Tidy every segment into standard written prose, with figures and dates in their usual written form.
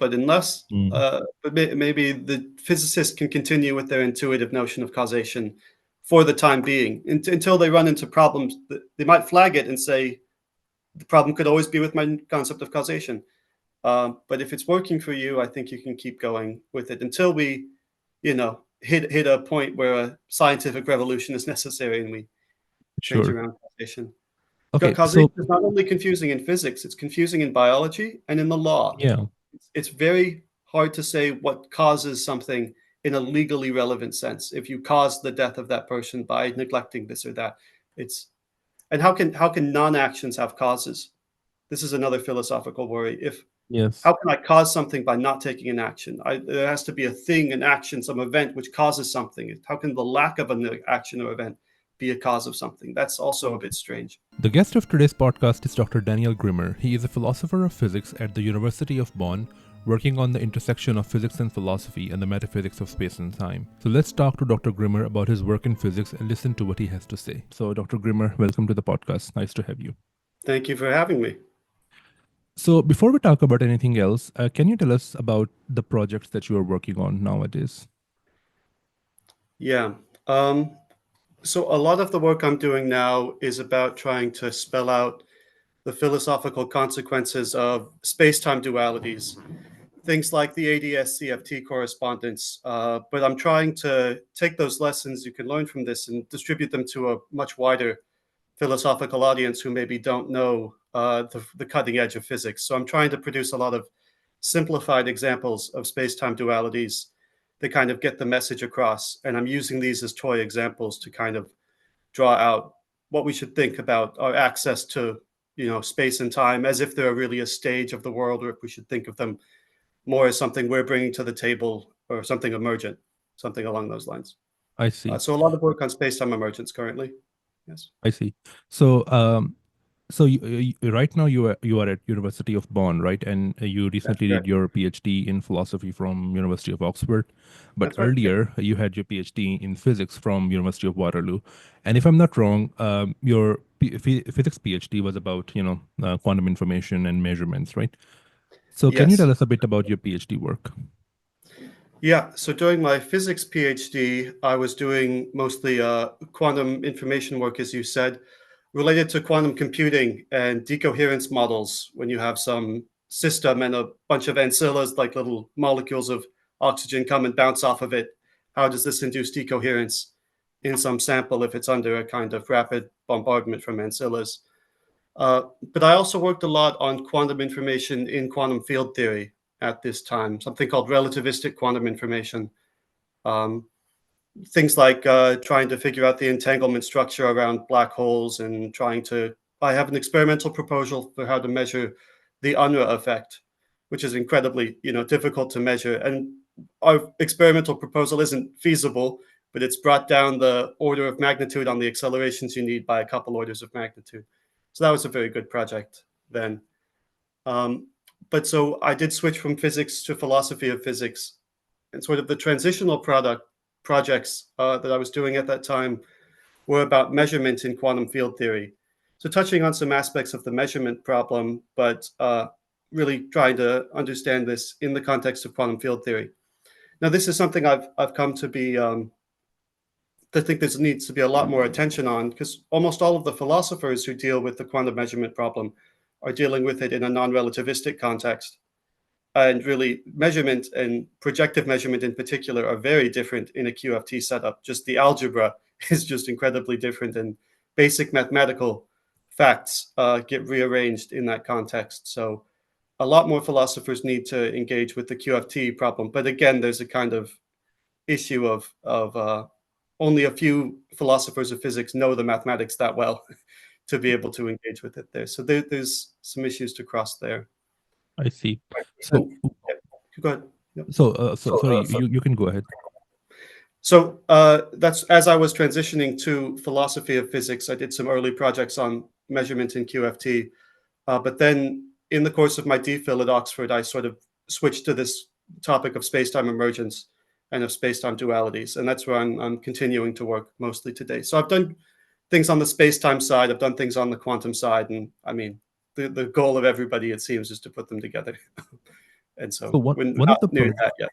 but unless, Mm. maybe the physicists can continue with their intuitive notion of causation for the time being, until they run into problems. They might flag it and say, the problem could always be with my concept of causation. But if it's working for you, I think you can keep going with it until we, hit a point where a scientific revolution is necessary and we change Sure. around causation. Okay. Causation So is not only confusing in physics, it's confusing in biology and in the law. yeah, It's very hard to say what causes something in a legally relevant sense. If you cause the death of that person by neglecting this or that, and how can non-actions have causes? This is another philosophical worry. yes. How can I cause something by not taking an action? There has to be a thing, an action, some event which causes something. How can the lack of an action or event be a cause of something? That's also a bit strange. The guest of today's podcast is Dr. Daniel Grimmer. He is a philosopher of physics at the University of Bonn, working on the intersection of physics and philosophy and the metaphysics of space and time. So let's talk to Dr. Grimmer about his work in physics and listen to what he has to say. So Dr. Grimmer, welcome to the podcast. Nice to have you. Thank you for having me. So before we talk about anything else, can you tell us about the projects that you are working on nowadays? Yeah. So a lot of the work I'm doing now is about trying to spell out the philosophical consequences of space-time dualities, things like the ADS-CFT correspondence. But I'm trying to take those lessons you can learn from this and distribute them to a much wider philosophical audience who maybe don't know the cutting edge of physics. So I'm trying to produce a lot of simplified examples of space-time dualities that kind of get the message across. And I'm using these as toy examples to kind of draw out what we should think about our access to, space and time, as if they're really a stage of the world, or if we should think of them more as something we're bringing to the table or something emergent, something along those lines. I see. So a lot of work on space-time emergence currently. Yes. I see. So, right now you are at University of Bonn, right? And you recently did your PhD in philosophy from University of Oxford, but That's right. Yeah. earlier you had your PhD in physics from University of Waterloo. And if I'm not wrong, your physics PhD was about quantum information and measurements, right? So can you Yes. tell us a bit about your PhD work? Yeah, so during my physics PhD, I was doing mostly quantum information work, as you said, related to quantum computing and decoherence models. When you have some system and a bunch of ancillas, like little molecules of oxygen, come and bounce off of it, how does this induce decoherence in some sample if it's under a kind of rapid bombardment from ancillas? But I also worked a lot on quantum information in quantum field theory at this time, something called relativistic quantum information. Um, Things like trying to figure out the entanglement structure around black holes and I have an experimental proposal for how to measure the Unruh effect, which is incredibly, difficult to measure. And our experimental proposal isn't feasible, but it's brought down the order of magnitude on the accelerations you need by a couple orders of magnitude. So that was a very good project then. But so I did switch from physics to philosophy of physics, and sort of the transitional projects that I was doing at that time were about measurement in quantum field theory. So touching on some aspects of the measurement problem, but really trying to understand this in the context of quantum field theory. Now, this is something I've come to be to think there needs to be a lot more attention on, because almost all of the philosophers who deal with the quantum measurement problem are dealing with it in a non-relativistic context. And really, measurement and projective measurement in particular are very different in a QFT setup. Just the algebra is just incredibly different, and basic mathematical facts get rearranged in that context. So a lot more philosophers need to engage with the QFT problem. But again, there's a kind of issue of only a few philosophers of physics know the mathematics that well to be able to engage with it there. So there's some issues to cross there. I see. So, Go ahead. Yep. Sorry, you can go ahead. So that's as I was transitioning to philosophy of physics, I did some early projects on measurement in QFT. But then in the course of my DPhil at Oxford, I sort of switched to this topic of space-time emergence and of space-time dualities. And that's where I'm continuing to work mostly today. So I've done things on the space-time side. I've done things on the quantum side. And I mean, the goal of everybody, it seems, is to put them together. And So so we're one of not the near that yet.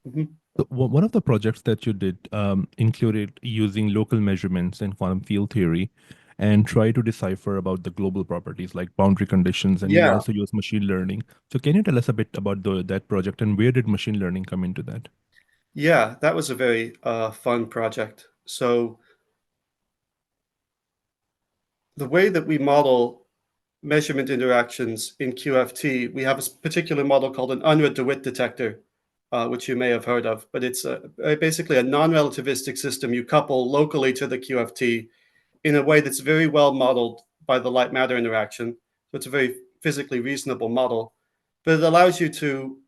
Mhm. So one of the projects that you did included using local measurements in quantum field theory and try to decipher about the global properties like boundary conditions, and you Yeah, also use machine learning. So can you tell us a bit about that project and where did machine learning come into that? yeah, that was a very fun project. So the way that we model measurement interactions in QFT, we have a particular model called an Unruh DeWitt detector, which you may have heard of, but it's basically a non-relativistic system you couple locally to the QFT in a way that's very well modeled by the light matter interaction. So it's a very physically reasonable model, but it allows you to,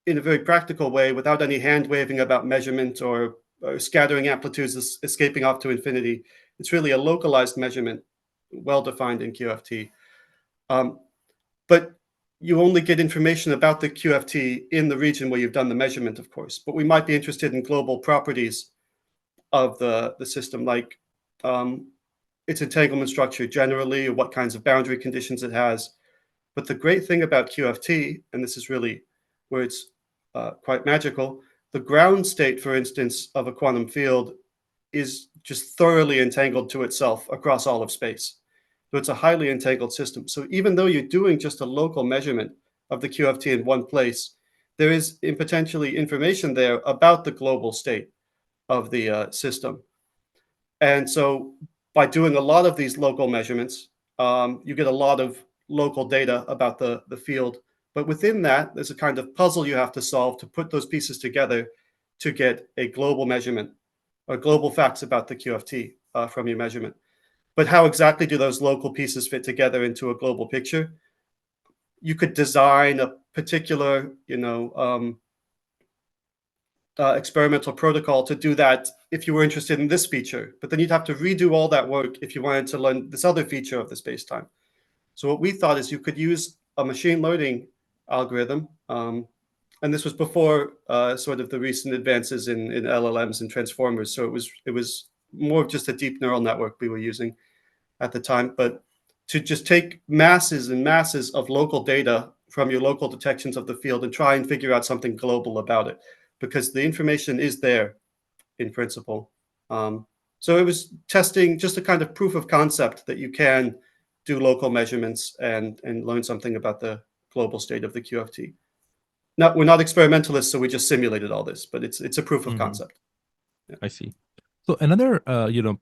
in a very practical way, without any hand waving about measurement or scattering amplitudes escaping off to infinity, it's really a localized measurement, well defined in QFT. Um, but you only get information about the QFT in the region where you've done the measurement, of course. But we might be interested in global properties of the system, like um, its entanglement structure generally, or what kinds of boundary conditions it has. But the great thing about QFT, and this is really where it's quite magical, the ground state, for instance, of a quantum field is just thoroughly entangled to itself across all of space. So it's a highly entangled system. So even though you're doing just a local measurement of the QFT in one place, there is potentially information there about the global state of the system. And so by doing a lot of these local measurements, you get a lot of local data about the field. But within that, there's a kind of puzzle you have to solve to put those pieces together to get a global measurement or global facts about the QFT from your measurement. But how exactly do those local pieces fit together into a global picture? You could design a particular, experimental protocol to do that if you were interested in this feature, but then you'd have to redo all that work if you wanted to learn this other feature of the spacetime. So what we thought is you could use a machine learning algorithm, and this was before sort of the recent advances in LLMs and transformers. So it was more of just a deep neural network we were using at the time, but to just take masses and masses of local data from your local detections of the field and try and figure out something global about it, because the information is there in principle. So it was testing just a kind of proof of concept that you can do local measurements and learn something about the global state of the QFT. Now, we're not experimentalists, so we just simulated all this, but it's a proof of Mhm. concept. Yeah. I see. So another,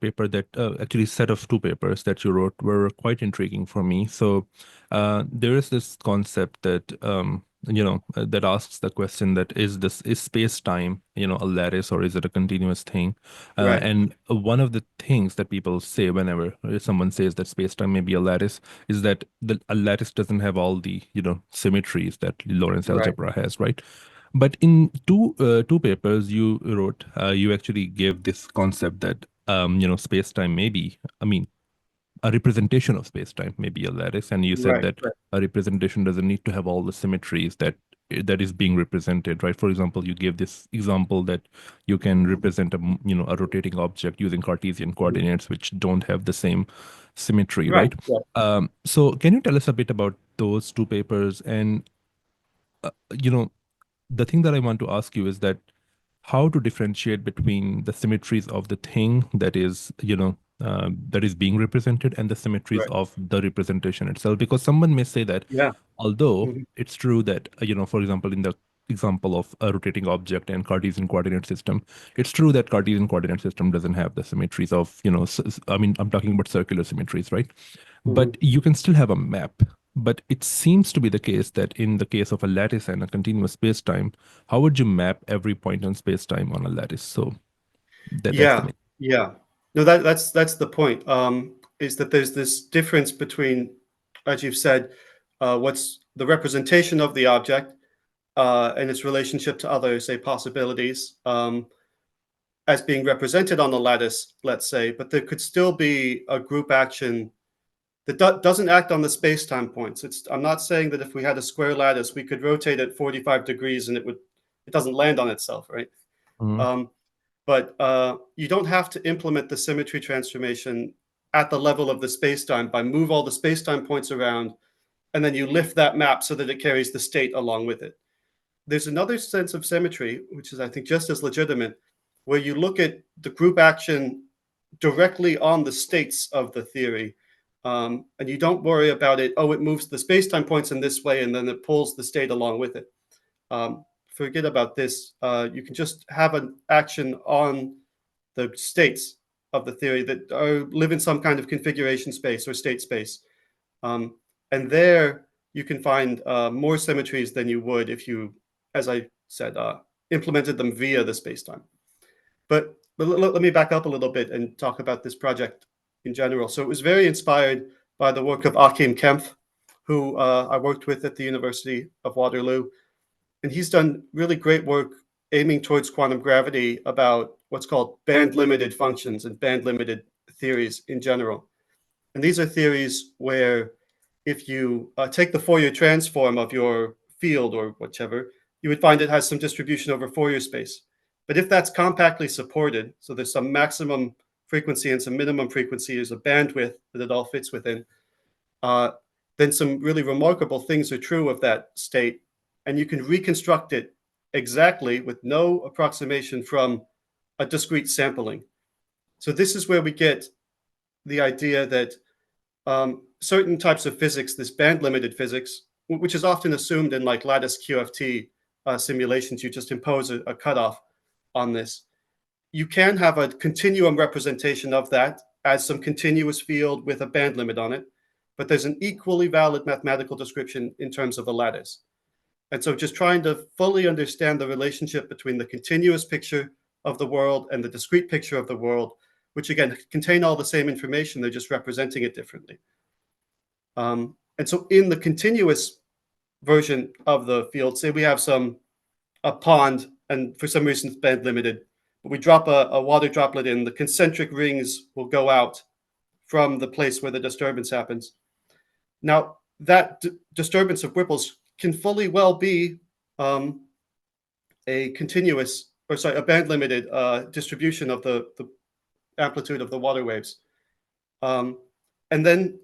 paper that actually set of two papers that you wrote were quite intriguing for me. So there is this concept that, that asks the question that is space-time, a lattice or is it a continuous thing? Right, And one of the things that people say whenever someone says that space-time may be a lattice is that a lattice doesn't have all the, symmetries that Lorentz right, algebra has, right? But in two papers you wrote, you actually gave this concept that space-time may be, I mean, a representation of space-time may be a lattice, and you said right, that a representation doesn't need to have all the symmetries that is being represented, right? For example, you gave this example that you can represent a rotating object using Cartesian coordinates, which don't have the same symmetry, right, right? right. So can you tell us a bit about those two papers and uh, you know the thing that I want to ask you is that how to differentiate between the symmetries of the thing that is, that is being represented and the symmetries Right. of the representation itself. Because someone may say that Yeah. although Mhm. it's true that, for example, in the example of a rotating object and Cartesian coordinate system, it's true that Cartesian coordinate system doesn't have the symmetries of, I mean, I'm talking about circular symmetries, right? Mhm. But you can still have a map. But it seems to be the case that in the case of a lattice and a continuous spacetime, how would you map every point on spacetime on a lattice? So that's the Yeah, main. yeah. No, that's the point. Is that there's this difference between, as you've said, what's the representation of the object and its relationship to other, say, possibilities as being represented on the lattice, let's say, but there could still be a group action that doesn't act on the space-time points. I'm not saying that if we had a square lattice, we could rotate it 45 degrees and it doesn't land on itself, right? Mhm. Um, but you don't have to implement the symmetry transformation at the level of the spacetime by move all the spacetime points around and then you lift that map so that it carries the state along with it. There's another sense of symmetry, which is, I think, just as legitimate, where you look at the group action directly on the states of the theory, and you don't worry about it. Oh, it moves the space-time points in this way, and then it pulls the state along with it. Forget about this. You can just have an action on the states of the theory that live in some kind of configuration space or state space. And there you can find more symmetries than you would if you, as I said, implemented them via the spacetime. But let me back up a little bit and talk about this project in general. So it was very inspired by the work of Achim Kempf, who I worked with at the University of Waterloo. And he's done really great work aiming towards quantum gravity about what's called band-limited functions and band-limited theories in general. And these are theories where if you take the Fourier transform of your field or whichever, you would find it has some distribution over Fourier space. But if that's compactly supported, so there's some maximum frequency and some minimum frequency, there's a bandwidth that it all fits within, then some really remarkable things are true of that state. And you can reconstruct it exactly with no approximation from a discrete sampling. So this is where we get the idea that certain types of physics, this band-limited physics, which is often assumed in like lattice QFT simulations, you just impose a cutoff on this. You can have a continuum representation of that as some continuous field with a band limit on it, but there's an equally valid mathematical description in terms of a lattice. And so just trying to fully understand the relationship between the continuous picture of the world and the discrete picture of the world, which again contain all the same information, they're just representing it differently. And so in the continuous version of the field, say we have a pond, and for some reason it's band limited, but we drop a water droplet in, the concentric rings will go out from the place where the disturbance happens. Now, that disturbance of ripples can fully well be a continuous, or sorry, a band limited distribution of the amplitude of the water waves. And then,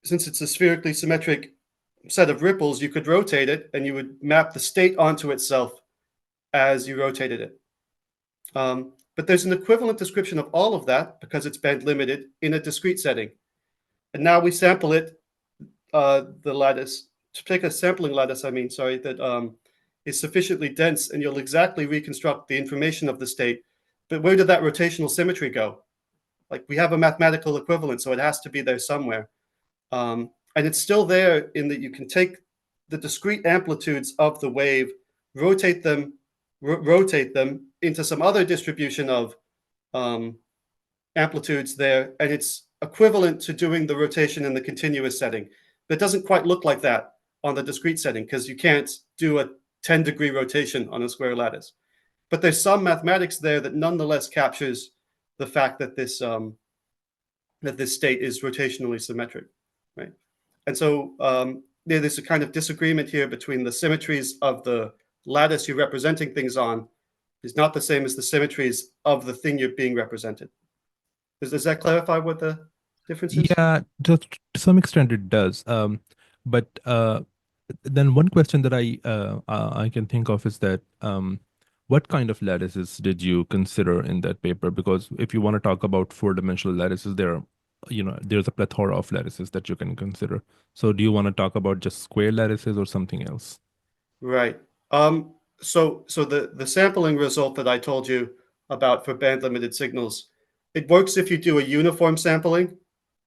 since it's a spherically symmetric set of ripples, you could rotate it and you would map the state onto itself as you rotated it. But there's an equivalent description of all of that because it's band limited in a discrete setting. And now we sample it, the lattice, to take a sampling lattice, that is sufficiently dense, and you'll exactly reconstruct the information of the state. But where did that rotational symmetry go? Like, we have a mathematical equivalent, so it has to be there somewhere. And it's still there in that you can take the discrete amplitudes of the wave, rotate them into some other distribution of amplitudes there, and it's equivalent to doing the rotation in the continuous setting. But it doesn't quite look like that on the discrete setting because you can't do a 10-degree rotation on a square lattice. But there's some mathematics there that nonetheless captures the fact that this state is rotationally symmetric, right? And so there's a kind of disagreement here between the symmetries of the lattice you're representing things on is not the same as the symmetries of the thing you're being represented. Does that clarify what the difference is? Yeah, to some extent it does. But then one question that I can think of is that what kind of lattices did you consider in that paper? Because if you want to talk about four-dimensional lattices, there's a plethora of lattices that you can consider. So do you want to talk about just square lattices or something else? Right. So the sampling result that I told you about for band limited signals, it works if you do a uniform sampling.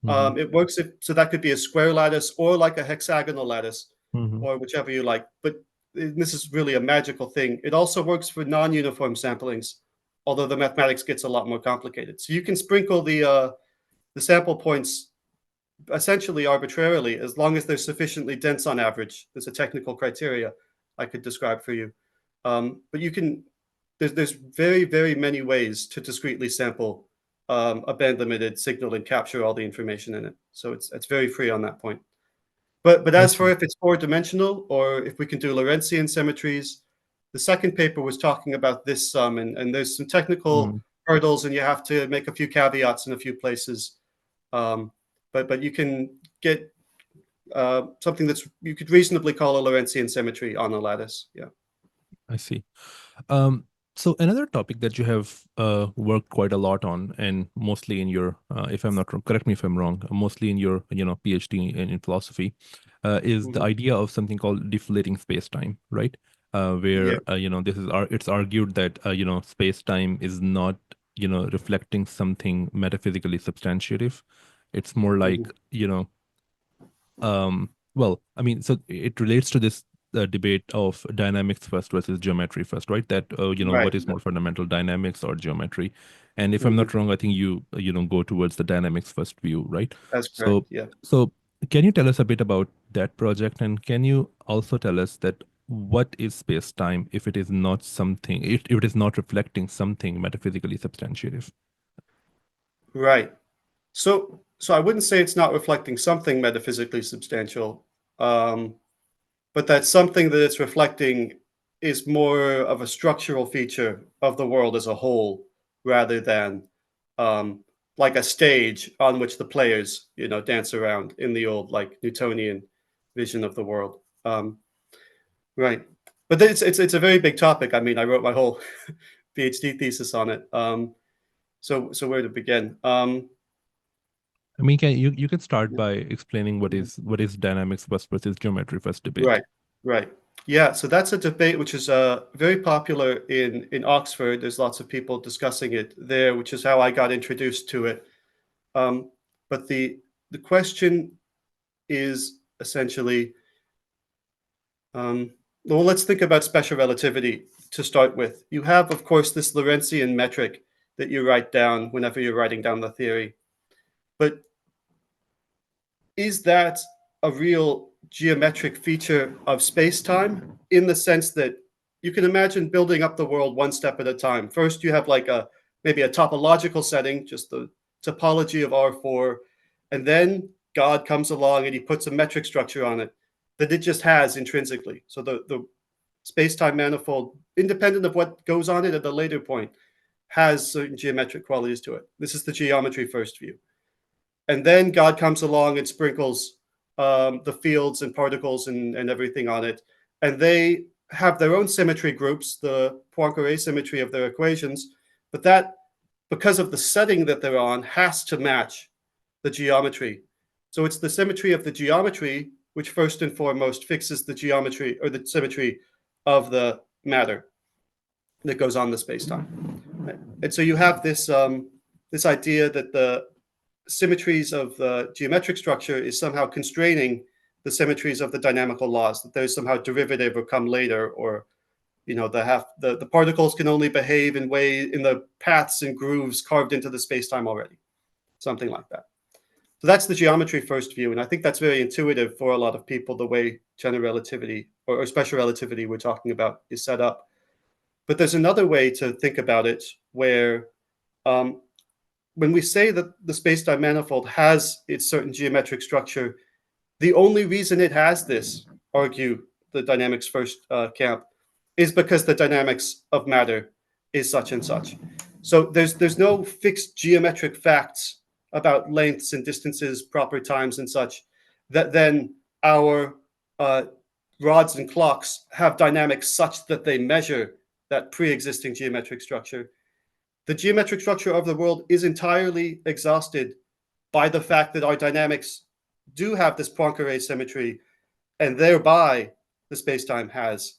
It works so that could be a square lattice or like a hexagonal lattice, or whichever you like. But this is really a magical thing. It also works for non-uniform samplings, although the mathematics gets a lot more complicated. So you can sprinkle the sample points essentially arbitrarily, as long as they're sufficiently dense on average. There's a technical criteria I could describe for you. But you can, there's very, very many ways to discretely sample a band limited signal and capture all the information in it. So it's very free on that point. But as for if it's four-dimensional or if we can do Lorentzian symmetries, the second paper was talking about this sum, and there's some technical hurdles, and you have to make a few caveats in a few places. But you can get something that's you could reasonably call a Lorentzian symmetry on a lattice. Yeah. I see. So another topic that you have worked quite a lot on, and mostly in your, if I'm not wrong, correct me if I'm wrong, mostly in your, PhD in philosophy, is the Mhm. idea of something called deflating space-time, right? Yeah. Where it's argued that space-time is not reflecting something metaphysically substantiative. It's more like Mhm. well, I mean, so it relates to this debate of dynamics first versus geometry first, right? That Right. what is more fundamental, dynamics or geometry? And if I'm Mhm. not wrong, I think you go towards the dynamics first view, right? That's correct. So Yeah. so can you tell us a bit about that project, and can you also tell us that what is space-time if it is not something, if it is not reflecting something metaphysically substantiative? Right. So I wouldn't say it's not reflecting something metaphysically substantial, um, but that something that it's reflecting is more of a structural feature of the world as a whole, rather than um, like a stage on which the players, dance around in the old like Newtonian vision of the world. Right. But it's a very big topic. I mean, I wrote my whole PhD thesis on it. So where to begin? I mean, you can start by explaining what is dynamics first versus geometry first debate. Right, right. Yeah, so that's a debate which is very popular in Oxford. There's lots of people discussing it there, which is how I got introduced to it. Um, but the question is essentially, well, let's think about special relativity to start with. You have, of course, this Lorentzian metric that you write down whenever you're writing down the theory. But is that a real geometric feature of space-time, in the sense that you can imagine building up the world one step at a time? First, you have like maybe a topological setting, just the topology of R4, and then God comes along and he puts a metric structure on it that it just has intrinsically. So the space-time manifold, independent of what goes on it at a later point, has certain geometric qualities to it. This is the geometry first view. And then God comes along and sprinkles the fields and particles and everything on it. And they have their own symmetry groups, the Poincare symmetry of their equations. But that, because of the setting that they're on, has to match the geometry. So it's the symmetry of the geometry which first and foremost fixes the geometry or the symmetry of the matter that goes on the spacetime. And so you have this idea that the symmetries of the geometric structure is somehow constraining the symmetries of the dynamical laws, that there's somehow derivative or come later, or the particles can only behave in the paths and grooves carved into the space-time already, something like that. So that's the geometry first view, and I think that's very intuitive for a lot of people, the way general relativity or special relativity we're talking about is set up. But there's another way to think about it, where um, when we say that the spacetime manifold has its certain geometric structure, the only reason it has this, argue the dynamics first camp, is because the dynamics of matter is such and such. So there's no fixed geometric facts about lengths and distances, proper times and such, that then our rods and clocks have dynamics such that they measure that pre-existing geometric structure. The geometric structure of the world is entirely exhausted by the fact that our dynamics do have this Poincare symmetry, and thereby the spacetime has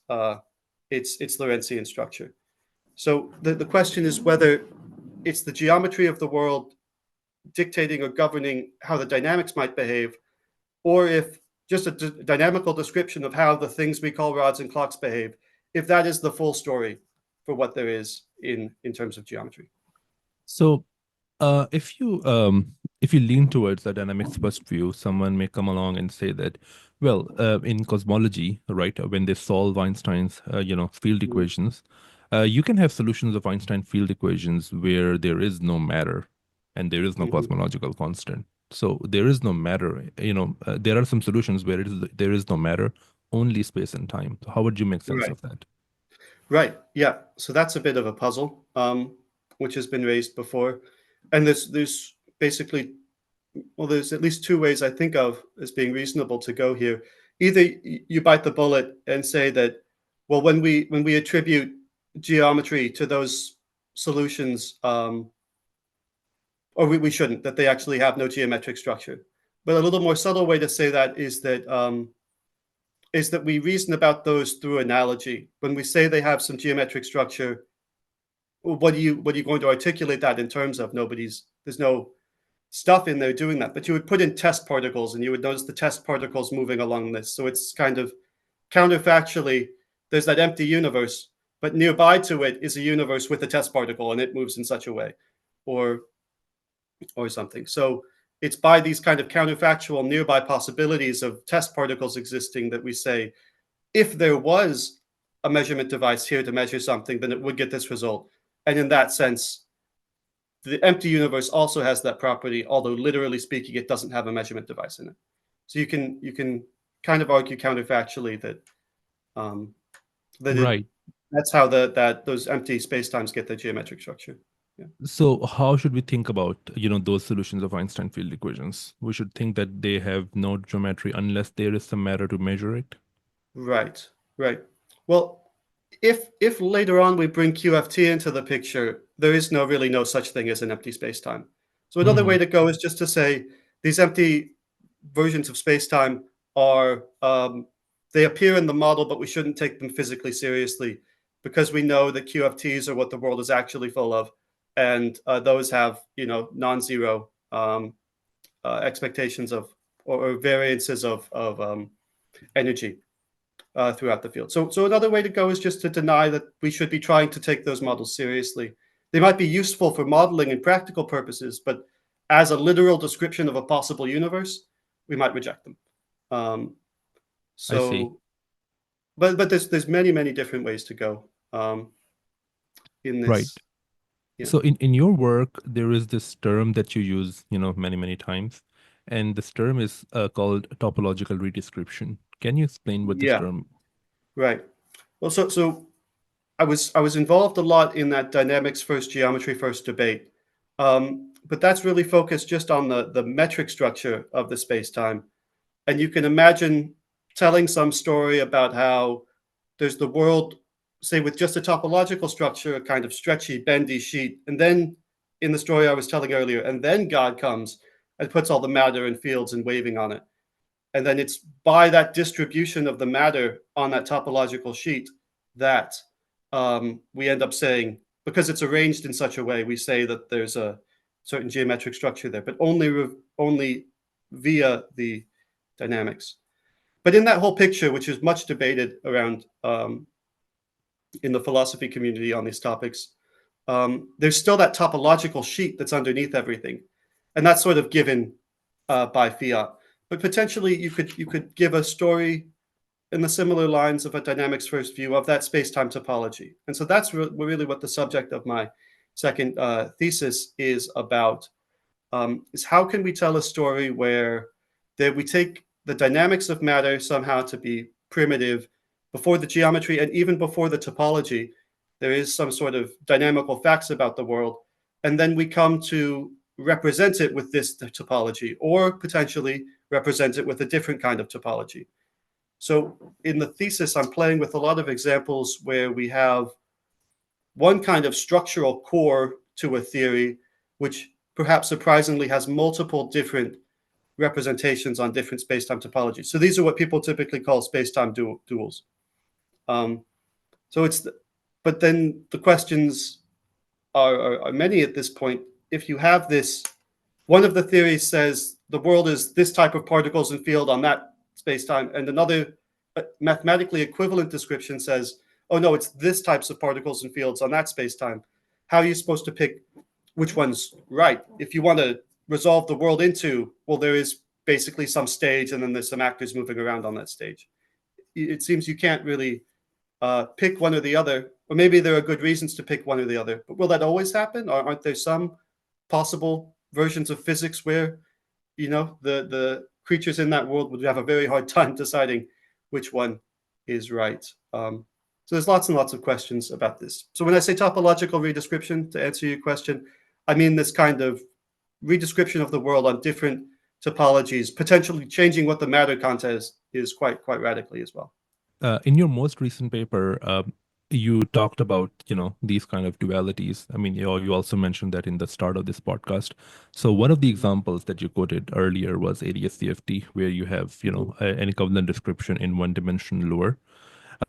its Lorentzian structure. So the question is whether it's the geometry of the world dictating or governing how the dynamics might behave, or if just a dynamical description of how the things we call rods and clocks behave, if that is the full story for what there is in terms of geometry. So if you lean towards the dynamics first view, someone may come along and say that, well, in cosmology, right, when they solve Einstein's field Mhm. equations, you can have solutions of Einstein field equations where there is no matter and there is no Mhm. cosmological constant. So there is no matter. There are some solutions where there is no matter, only space and time. So how would you make sense Right. of that? Right. Yeah. So that's a bit of a puzzle, which has been raised before, and there's basically well, there's at least two ways I think of as being reasonable to go here. Either you bite the bullet and say that, well, when we attribute geometry to those solutions, or we shouldn't, that they actually have no geometric structure. But a little more subtle way to say that is that we reason about those through analogy. When we say they have some geometric structure, what are you going to articulate that in terms of? There's no stuff in there doing that, but you would put in test particles and you would notice the test particles moving along this. So it's kind of counterfactually, there's that empty universe, but nearby to it is a universe with a test particle and it moves in such a way, or something. So it's by these kind of counterfactual nearby possibilities of test particles existing that we say, if there was a measurement device here to measure something, then it would get this result. And in that sense, the empty universe also has that property, although literally speaking, it doesn't have a measurement device in it. So you can kind of argue counterfactually that Right. that's how those empty spacetimes get their geometric structure. Yeah. So how should we think about, those solutions of Einstein field equations? We should think that they have no geometry unless there is some matter to measure it. Right. Well, if later on we bring QFT into the picture, there is really no such thing as an empty spacetime. So another way to go is just to say these empty versions of spacetime are they appear in the model, but we shouldn't take them physically seriously because we know that QFTs are what the world is actually full of, and those have non-zero expectations of or variances of energy throughout the field. So another way to go is just to deny that we should be trying to take those models seriously. They might be useful for modeling and practical purposes, but as a literal description of a possible universe, we might reject them. I see. But there's many different ways to go in this. Right. Yeah. So in your work, there is this term that you use, many times, and this term is called topological redescription. Can you explain what this term? Right. Well, so I was involved a lot in that dynamics first, geometry first debate, but that's really focused just on the metric structure of the space-time. And you can imagine telling some story about how there's the world, say, with just a topological structure, a kind of stretchy, bendy sheet. And then in the story I was telling earlier, and then God comes and puts all the matter and fields and waving on it. And then it's by that distribution of the matter on that topological sheet that we end up saying, because it's arranged in such a way, we say that there's a certain geometric structure there, but only via the dynamics. But in that whole picture, which is much debated around in the philosophy community on these topics, there's still that topological sheet that's underneath everything. And that's sort of given by fiat. But potentially you could give a story in the similar lines of a dynamics first view of that space-time topology. And so that's really what the subject of my second thesis is about, is how can we tell a story where we take the dynamics of matter somehow to be primitive before the geometry and even before the topology. There is some sort of dynamical facts about the world, and then we come to represent it with this topology, or potentially represent it with a different kind of topology. So in the thesis, I'm playing with a lot of examples where we have one kind of structural core to a theory, which perhaps surprisingly has multiple different representations on different space-time topologies. So these are what people typically call space-time duals. But then the questions are many at this point. If you have this, one of the theories says the world is this type of particles and field on that space-time, and another mathematically equivalent description says, oh no, it's this types of particles and fields on that space-time. How are you supposed to pick which one's right? If you want to resolve the world into, well, there is basically some stage and then there's some actors moving around on that stage. It seems you can't really pick one or the other, or maybe there are good reasons to pick one or the other, but will that always happen? Or aren't there some possible versions of physics where, the creatures in that world would have a very hard time deciding which one is right? So there's lots and lots of questions about this. So when I say topological redescription, to answer your question, I mean this kind of redescription of the world on different topologies, potentially changing what the matter content is quite radically as well. In your most recent paper, you talked about, these kind of dualities. I mean, you also mentioned that in the start of this podcast. So one of the examples that you quoted earlier was ADS-CFT, where you have, an equivalent description in one dimension lower.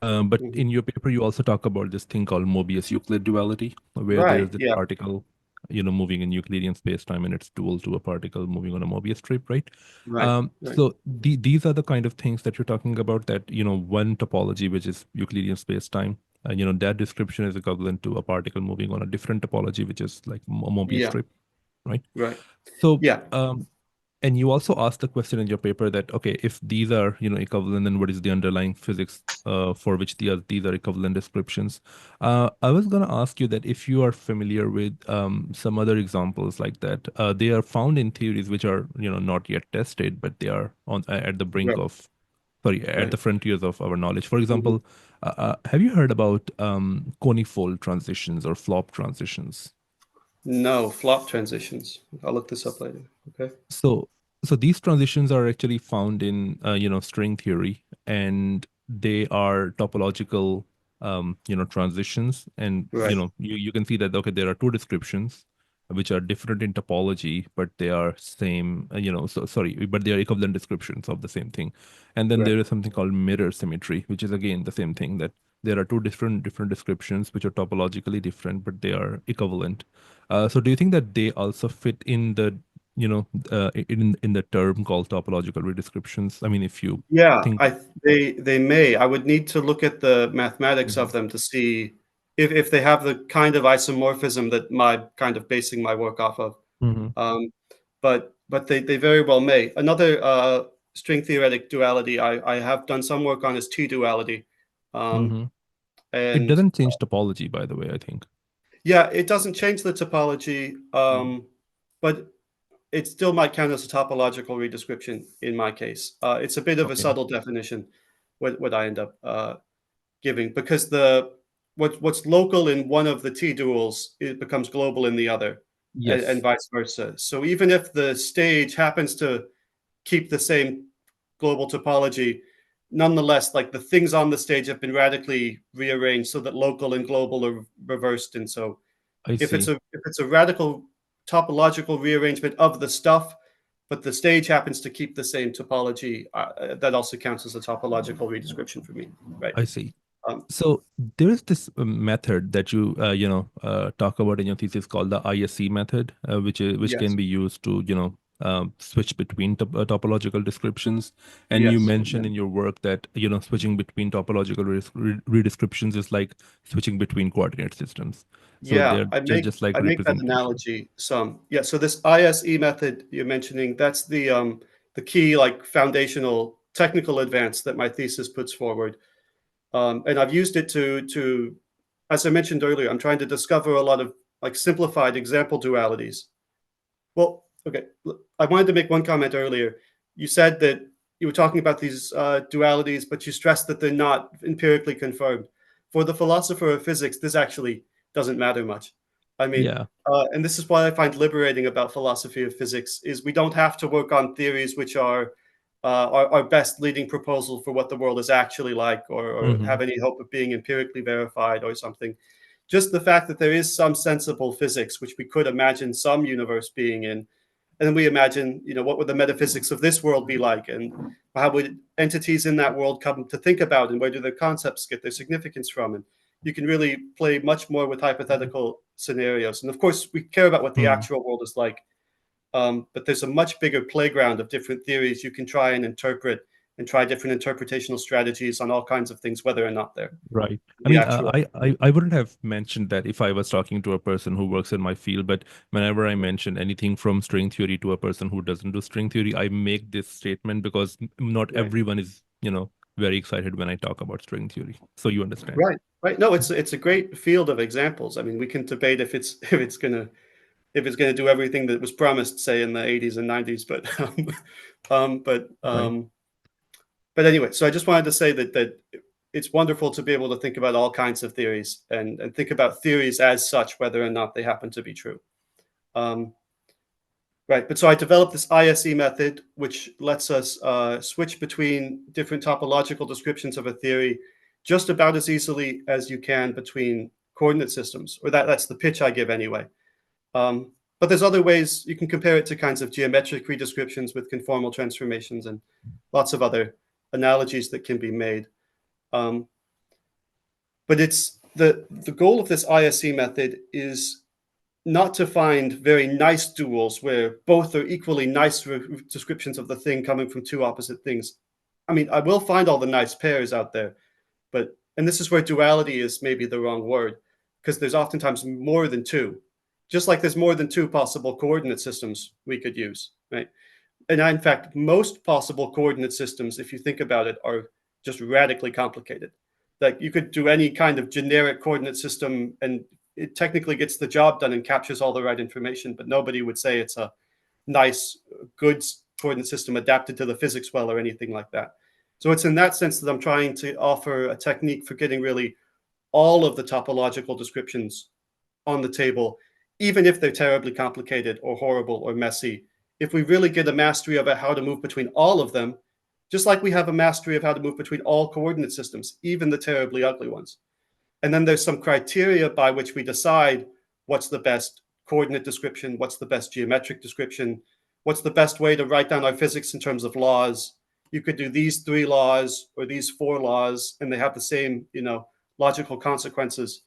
But Mhm. in your paper, you also talk about this thing called Mobius-Euclid duality, where Right. there's this Yeah. particle, moving in Euclidean spacetime, and it's dual to a particle moving on a Mobius strip, right? Right. Right. So these are the kind of things that you're talking about. That one topology, which is Euclidean spacetime, and that description is equivalent to a particle moving on a different topology, which is like a Mobius Yeah. strip, right? Right. So Yeah. and you also asked the question in your paper that, okay, if these are, equivalent, then what is the underlying physics for which these are equivalent descriptions? I was going to ask you that if you are familiar with some other examples like that, they are found in theories which are, not yet tested, but they are on at the brink Right. of, sorry, at Right. the frontiers of our knowledge. For Mhm. example, have you heard about conifold transitions or flop transitions? No, flop transitions. I'll look this up later. Okay. So, so these transitions are actually found in string theory, and they are topological transitions, and Right. you can see that, okay, there are two descriptions which are different in topology, but they are same, so sorry, but they are equivalent descriptions of the same thing. And then Right. there is something called mirror symmetry, which is again the same thing, that there are two different descriptions which are topologically different, but they are equivalent. So do you think that they also fit in the in the term called topological redescriptions? I mean, if you Yeah, think. they may. I would need to look at the mathematics Mhm, of them to see if they have the kind of isomorphism that my kind of basing my work off of. mhm, But they very well may. Another string theoretic duality I have done some work on is T-duality. Um, mhm. It and doesn't change topology, by the way, I think. yeah, it doesn't change the topology, Mm. but it still might count as a topological redescription in my case. It's a bit of a Okay. subtle definition, what I end up giving, because what's local in one of the T-duals, it becomes global in the other, and Yes, vice versa. So even if the stage happens to keep the same global topology, nonetheless, like the things on the stage have been radically rearranged so that local and global are reversed. And so I see. if it's a radical topological rearrangement of the stuff, but the stage happens to keep the same topology, that also counts as a topological redescription for me, right? I see. Um, So there is this method that you talk about in your thesis called the ISE method, which can yes, be used to switch between topological descriptions. And you yes, mentioned yeah, in your work that switching between topological redescriptions is like switching between coordinate systems. So yeah. they're just like I make that representation. analogy some. Yeah, so this ISE method you're mentioning, that's the key like foundational technical advance that my thesis puts forward. And I've used it to, as I mentioned earlier, I'm trying to discover a lot of like simplified example dualities. Well, okay, I wanted to make one comment earlier. You said that you were talking about these dualities, but you stressed that they're not empirically confirmed. For the philosopher of physics, this actually doesn't matter much. I mean, Yeah. and this is what I find liberating about philosophy of physics is we don't have to work on theories which are our best leading proposal for what the world is actually like, or Hmm. have any hope of being empirically verified or something. Just the fact that there is some sensible physics which we could imagine some universe being in, and then we imagine, what would the metaphysics of this world be like, and how would entities in that world come to think about, and where do their concepts get their significance from? And you can really play much more with hypothetical scenarios. And of course, we care about what the Hmm. actual world is like, but there's a much bigger playground of different theories you can try and interpret, and try different interpretational strategies on all kinds of things, whether or not they're Right. I the mean, actual. I wouldn't have mentioned that if I was talking to a person who works in my field, but whenever I mention anything from string theory to a person who doesn't do string theory, I make this statement because not Right. everyone is, very excited when I talk about string theory. So you understand. Right. Right. No, it's a great field of examples. I mean, we can debate if it's if it's gonna do everything that was promised, say in the 80s and 90s, um, but Right. um, but anyway, so I just wanted to say that it's wonderful to be able to think about all kinds of theories, and think about theories as such, whether or not they happen to be true. Um, Right, but so I developed this ISE method, which lets us switch between different topological descriptions of a theory just about as easily as you can between coordinate systems, or that's the pitch I give anyway. But there's other ways you can compare it to kinds of geometric redescriptions with conformal transformations and lots of other analogies that can be made. But it's the goal of this ISE method is not to find very nice duals where both are equally nice descriptions of the thing coming from two opposite things. I mean, I will find all the nice pairs out there, and this is where duality is maybe the wrong word, because there's oftentimes more than two, just like there's more than two possible coordinate systems we could use, right? And in fact, most possible coordinate systems, if you think about it, are just radically complicated. Like you could do any kind of generic coordinate system and it technically gets the job done and captures all the right information, but nobody would say it's a nice, good coordinate system adapted to the physics well or anything like that. So it's in that sense that I'm trying to offer a technique for getting really all of the topological descriptions on the table, even if they're terribly complicated or horrible or messy. If we really get a mastery of how to move between all of them, just like we have a mastery of how to move between all coordinate systems, even the terribly ugly ones. And then there's some criteria by which we decide what's the best coordinate description, what's the best geometric description, what's the best way to write down our physics in terms of laws. You could do these 3 laws or these 4 laws, and they have the same, logical consequences,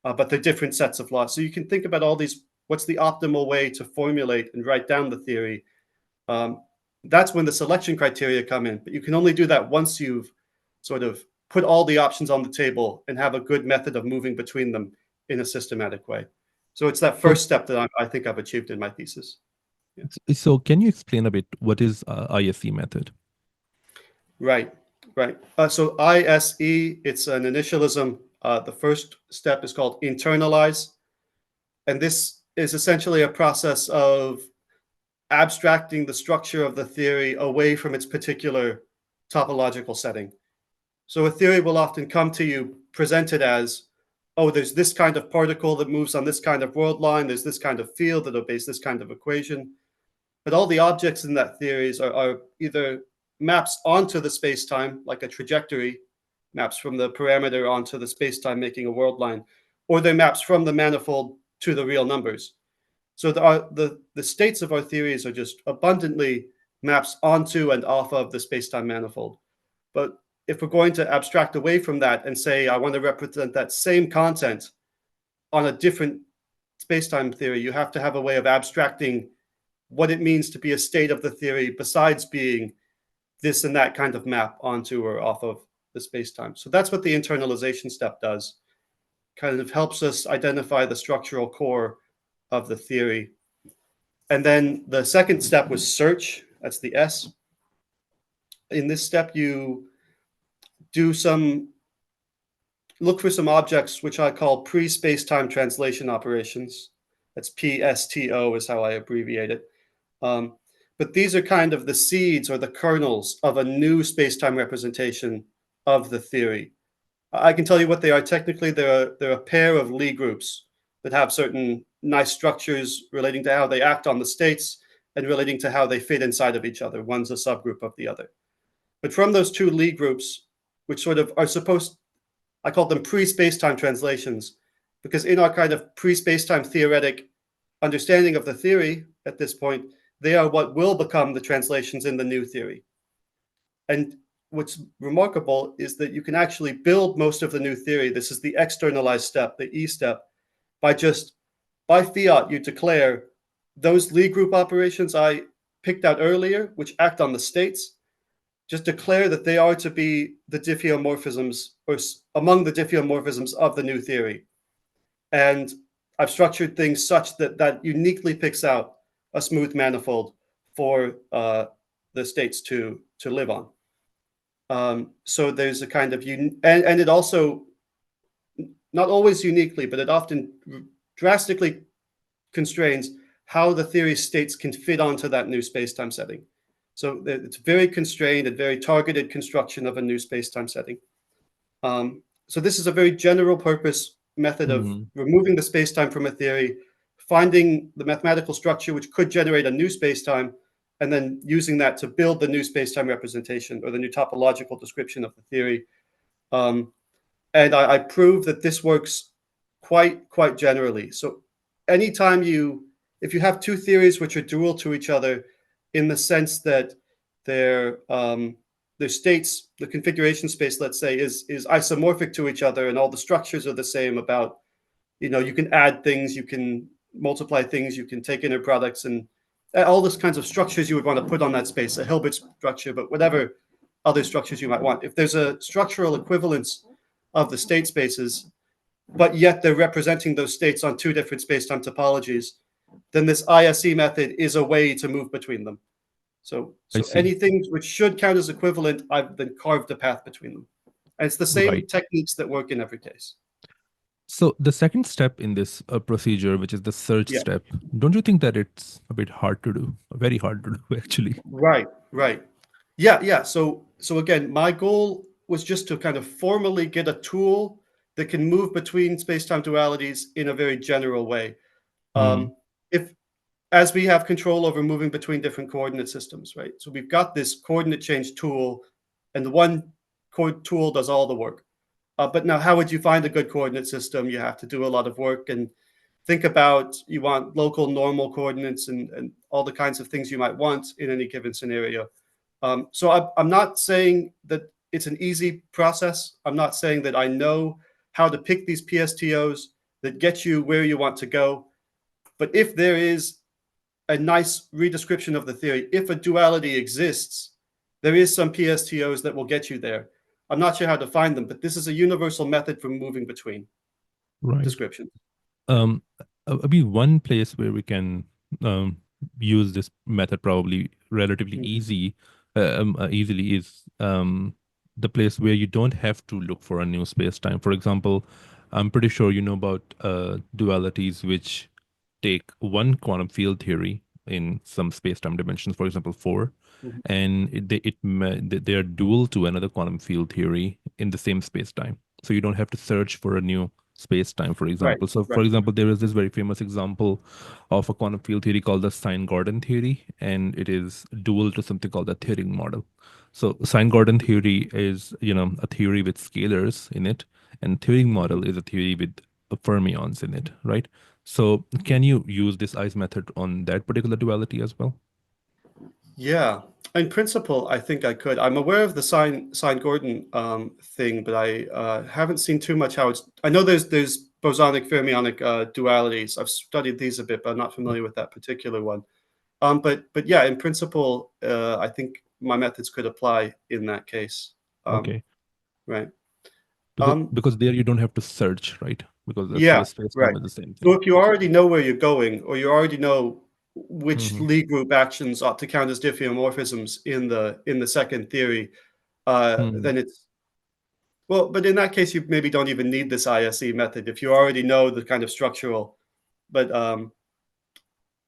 but they're different sets of laws. So you can think about all these, what's the optimal way to formulate and write down the theory. That's when the selection criteria come in, but you can only do that once you've sort of put all the options on the table and have a good method of moving between them in a systematic way. So it's that first step that I think I've achieved in my thesis. Yeah. So can you explain a bit what is ISE method? Right. So ISE, it's an initialism. The first step is called internalize. And this is essentially a process of abstracting the structure of the theory away from its particular topological setting. So a theory will often come to you presented as, oh, there's this kind of particle that moves on this kind of world line. There's this kind of field that obeys this kind of equation. But all the objects in that theories are either maps onto the space-time, like a trajectory, maps from the parameter onto the space-time making a world line, or they're maps from the manifold to the real numbers. So the states of our theories are just abundantly maps onto and off of the space-time manifold. But if we're going to abstract away from that and say, I want to represent that same content on a different space-time theory, you have to have a way of abstracting what it means to be a state of the theory besides being this and that kind of map onto or off of the space-time. So that's what the internalization step does. Kind of helps us identify the structural core of the theory. And then the second step was search. That's the S. In this step, you look for some objects which I call pre-space-time translation operations. That's PSTO is how I abbreviate it. But these are kind of the seeds or the kernels of a new space-time representation of the theory. I can tell you what they are technically. They're a pair of Lie groups that have certain nice structures relating to how they act on the states and relating to how they fit inside of each other. One's a subgroup of the other. But from those two Lie groups, which sort of are I call them pre-space-time translations, because in our kind of pre-space-time theoretic understanding of the theory at this point, they are what will become the translations in the new theory. And what's remarkable is that you can actually build most of the new theory. This is the externalized step, the E step, by fiat, you declare those Lie group operations I picked out earlier, which act on the states, just declare that they are to be the diffeomorphisms or among the diffeomorphisms of the new theory. And I've structured things such that uniquely picks out a smooth manifold for the states to live on. So there's a kind of, and it also, not always uniquely, but it often drastically constrains how the theory states can fit onto that new space-time setting. So it's very constrained and very targeted construction of a new space-time setting. So this is a very general purpose method of removing the space-time from a theory, finding the mathematical structure which could generate a new spacetime, and then using that to build the new spacetime representation or the new topological description of the theory. And I proved that this works quite generally. So anytime if you have two theories which are dual to each other in the sense that their states, the configuration space, let's say, is isomorphic to each other, and all the structures are the same about, you can add things, you can multiply things, you can take inner products, and all those kinds of structures you would want to put on that space, a Hilbert structure, but whatever other structures you might want. If there's a structural equivalence of the state spaces, but yet they're representing those states on two different space-time topologies, then this ISE method is a way to move between them. So anything which should count as equivalent, I've then carved a path between them. And it's the same techniques that work in every case. So the second step in this procedure, which is the search step, don't you think that it's a bit hard to do, very hard to do, actually? Right. Yeah. So again, my goal was just to kind of formally get a tool that can move between space-time dualities in a very general way. As we have control over moving between different coordinate systems, right? So we've got this coordinate change tool, and the one tool does all the work. But now, how would you find a good coordinate system? You have to do a lot of work and think about, you want local normal coordinates and all the kinds of things you might want in any given scenario. So I'm not saying that it's an easy process. I'm not saying that I know how to pick these PSTOs that get you where you want to go. But if there is a nice redescription of the theory, if a duality exists, there is some PSTOs that will get you there. I'm not sure how to find them, but this is a universal method for moving between descriptions. One place where we can use this method probably relatively easily is the place where you don't have to look for a new space-time. For example, I'm pretty sure you know about dualities which take one quantum field theory in some space-time dimensions, for example, 4, and they are dual to another quantum field theory in the same space-time. So you don't have to search for a new space-time, for example. For example, there is this very famous example of a quantum field theory called the Sine Gordon theory, and it is dual to something called the Thirring model. So Sine Gordon theory is, a theory with scalars in it, and Thirring model is a theory with fermions in it, right? So can you use this ICE method on that particular duality as well? Yeah, in principle, I think I could. I'm aware of the Sine Gordon thing, but I haven't seen too much how it's. I know there's bosonic fermionic dualities. I've studied these a bit, but I'm not familiar with that particular one. But yeah, in principle, I think my methods could apply in that case. Okay. Right. Because there you don't have to search, right? Because the first space-time is the same thing. So if you already know where you're going, or you already know which Lie group actions ought to count as diffeomorphisms in the second theory, then it's well. But in that case, you maybe don't even need this ISE method if you already know the kind of structural. But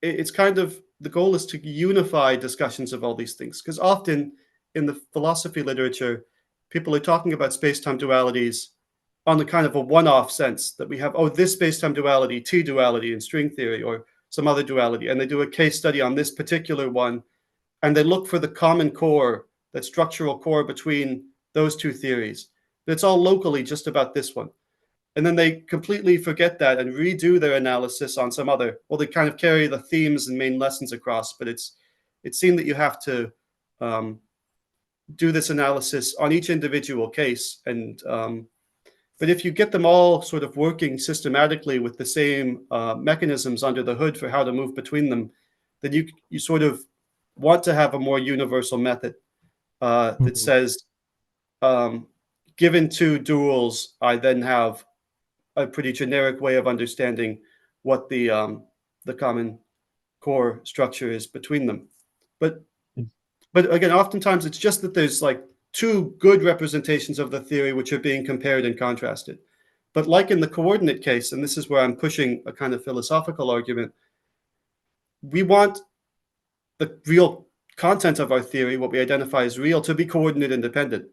it's kind of the goal is to unify discussions of all these things, because often in the philosophy literature, people are talking about space-time dualities on the kind of a one-off sense that we have, this space-time duality, T duality in string theory, or some other duality, and they do a case study on this particular one, and they look for the common core, that structural core between those two theories. It's all locally just about this one. And then they completely forget that and redo their analysis on some other, well, they kind of carry the themes and main lessons across, but it's seen that you have to do this analysis on each individual case. And but if you get them all sort of working systematically with the same mechanisms under the hood for how to move between them, then you sort of want to have a more universal method that says, given two duals, I then have a pretty generic way of understanding what the common core structure is between them. But again, oftentimes it's just that there's like two good representations of the theory which are being compared and contrasted. But like in the coordinate case, and this is where I'm pushing a kind of philosophical argument, we want the real content of our theory, what we identify as real, to be coordinate independent.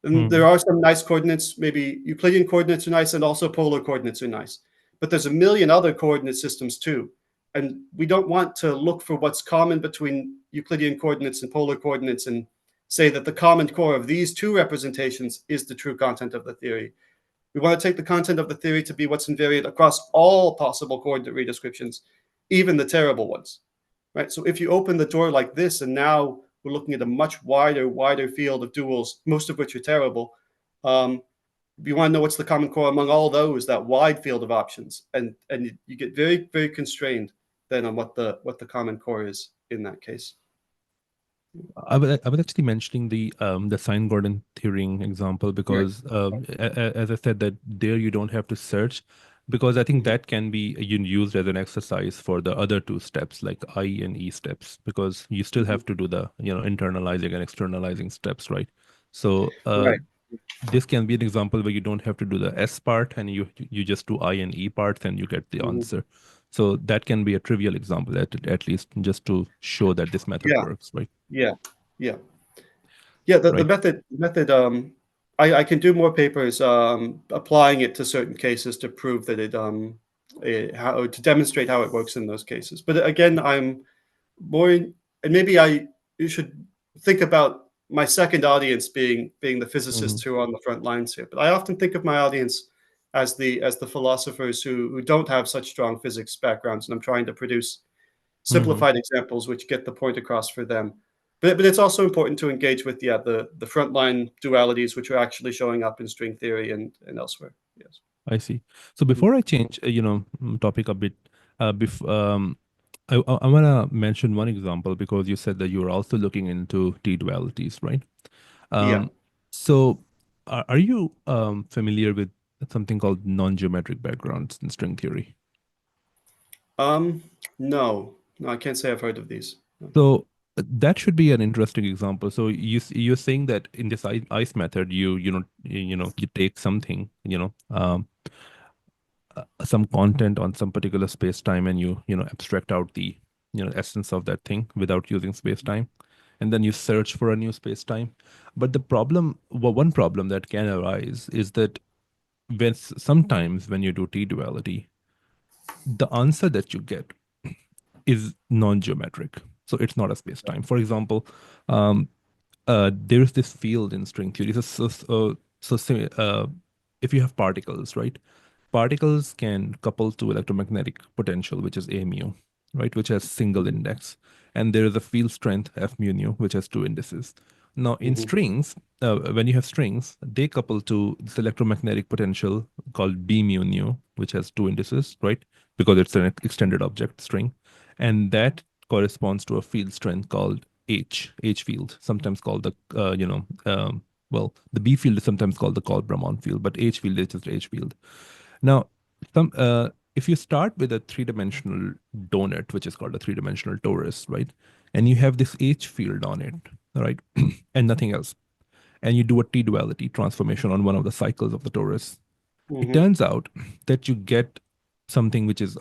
And there are some nice coordinates, maybe Euclidean coordinates are nice, and also polar coordinates are nice. but there's a million other coordinate systems too. And we don't want to look for what's common between Euclidean coordinates and polar coordinates and say that the common core of these two representations is the true content of the theory. We want to take the content of the theory to be what's invariant across all possible coordinate redescriptions, even the terrible ones, right? So if you open the door like this, and now we're looking at a much wider field of duals, most of which are terrible. You want to know what's the common core among all those, that wide field of options, and you get very constrained then on what the common core is in that case. I was actually mentioning the Sine Gordon Thirring example because as I said, that there you don't have to search, because I think that can be used as an exercise for the other two steps, like I and E steps, because you still have to do the internalizing and externalizing steps, right? So Right. this can be an example where you don't have to do the S part, and you just do I and E parts and you get the answer. So that can be a trivial example, at least, just to show that this method works, right? Yeah. The method. I can do more papers applying it to certain cases to prove that to demonstrate how it works in those cases. But again, I'm more, and maybe you should think about my second audience being the physicists who are on the front lines here. But I often think of my audience as the philosophers who don't have such strong physics backgrounds, and I'm trying to produce simplified examples which get the point across for them. But it's also important to engage with the frontline dualities which are actually showing up in string theory and elsewhere. Yes. I see. So before I change, topic a bit, I want to mention one example, because you said that you're also looking into T-dualities, right? Yeah. So are you familiar with something called non-geometric backgrounds in string theory? No, I can't say I've heard of these. No. So that should be an interesting example. So you're saying that in this ice method, you take something, some content on some particular space-time, and you abstract out the essence of that thing without using space-time, and then you search for a new space-time. But the problem, one problem that can arise is that sometimes when you do T-duality, the answer that you get is non-geometric, so it's not a space-time. For example, there is this field in string theory. If you have particles, right? Particles can couple to electromagnetic potential, which is A mu, right? Which has single index. And there is a field strength F mu nu, which has two indices. Now, in strings, when you have strings, they couple to this electromagnetic potential called B mu nu, which has two indices, right? Because it's an extended object string. And that corresponds to a field strength called H field, sometimes called the, the B field is sometimes called the Colbromon field, but H field is just H field. Now, if you start with a three-dimensional donut, which is called a three-dimensional torus, right? And you have this H field on it, right? And nothing else. And you do a T-duality transformation on one of the cycles of the torus. It turns out that you get something which is,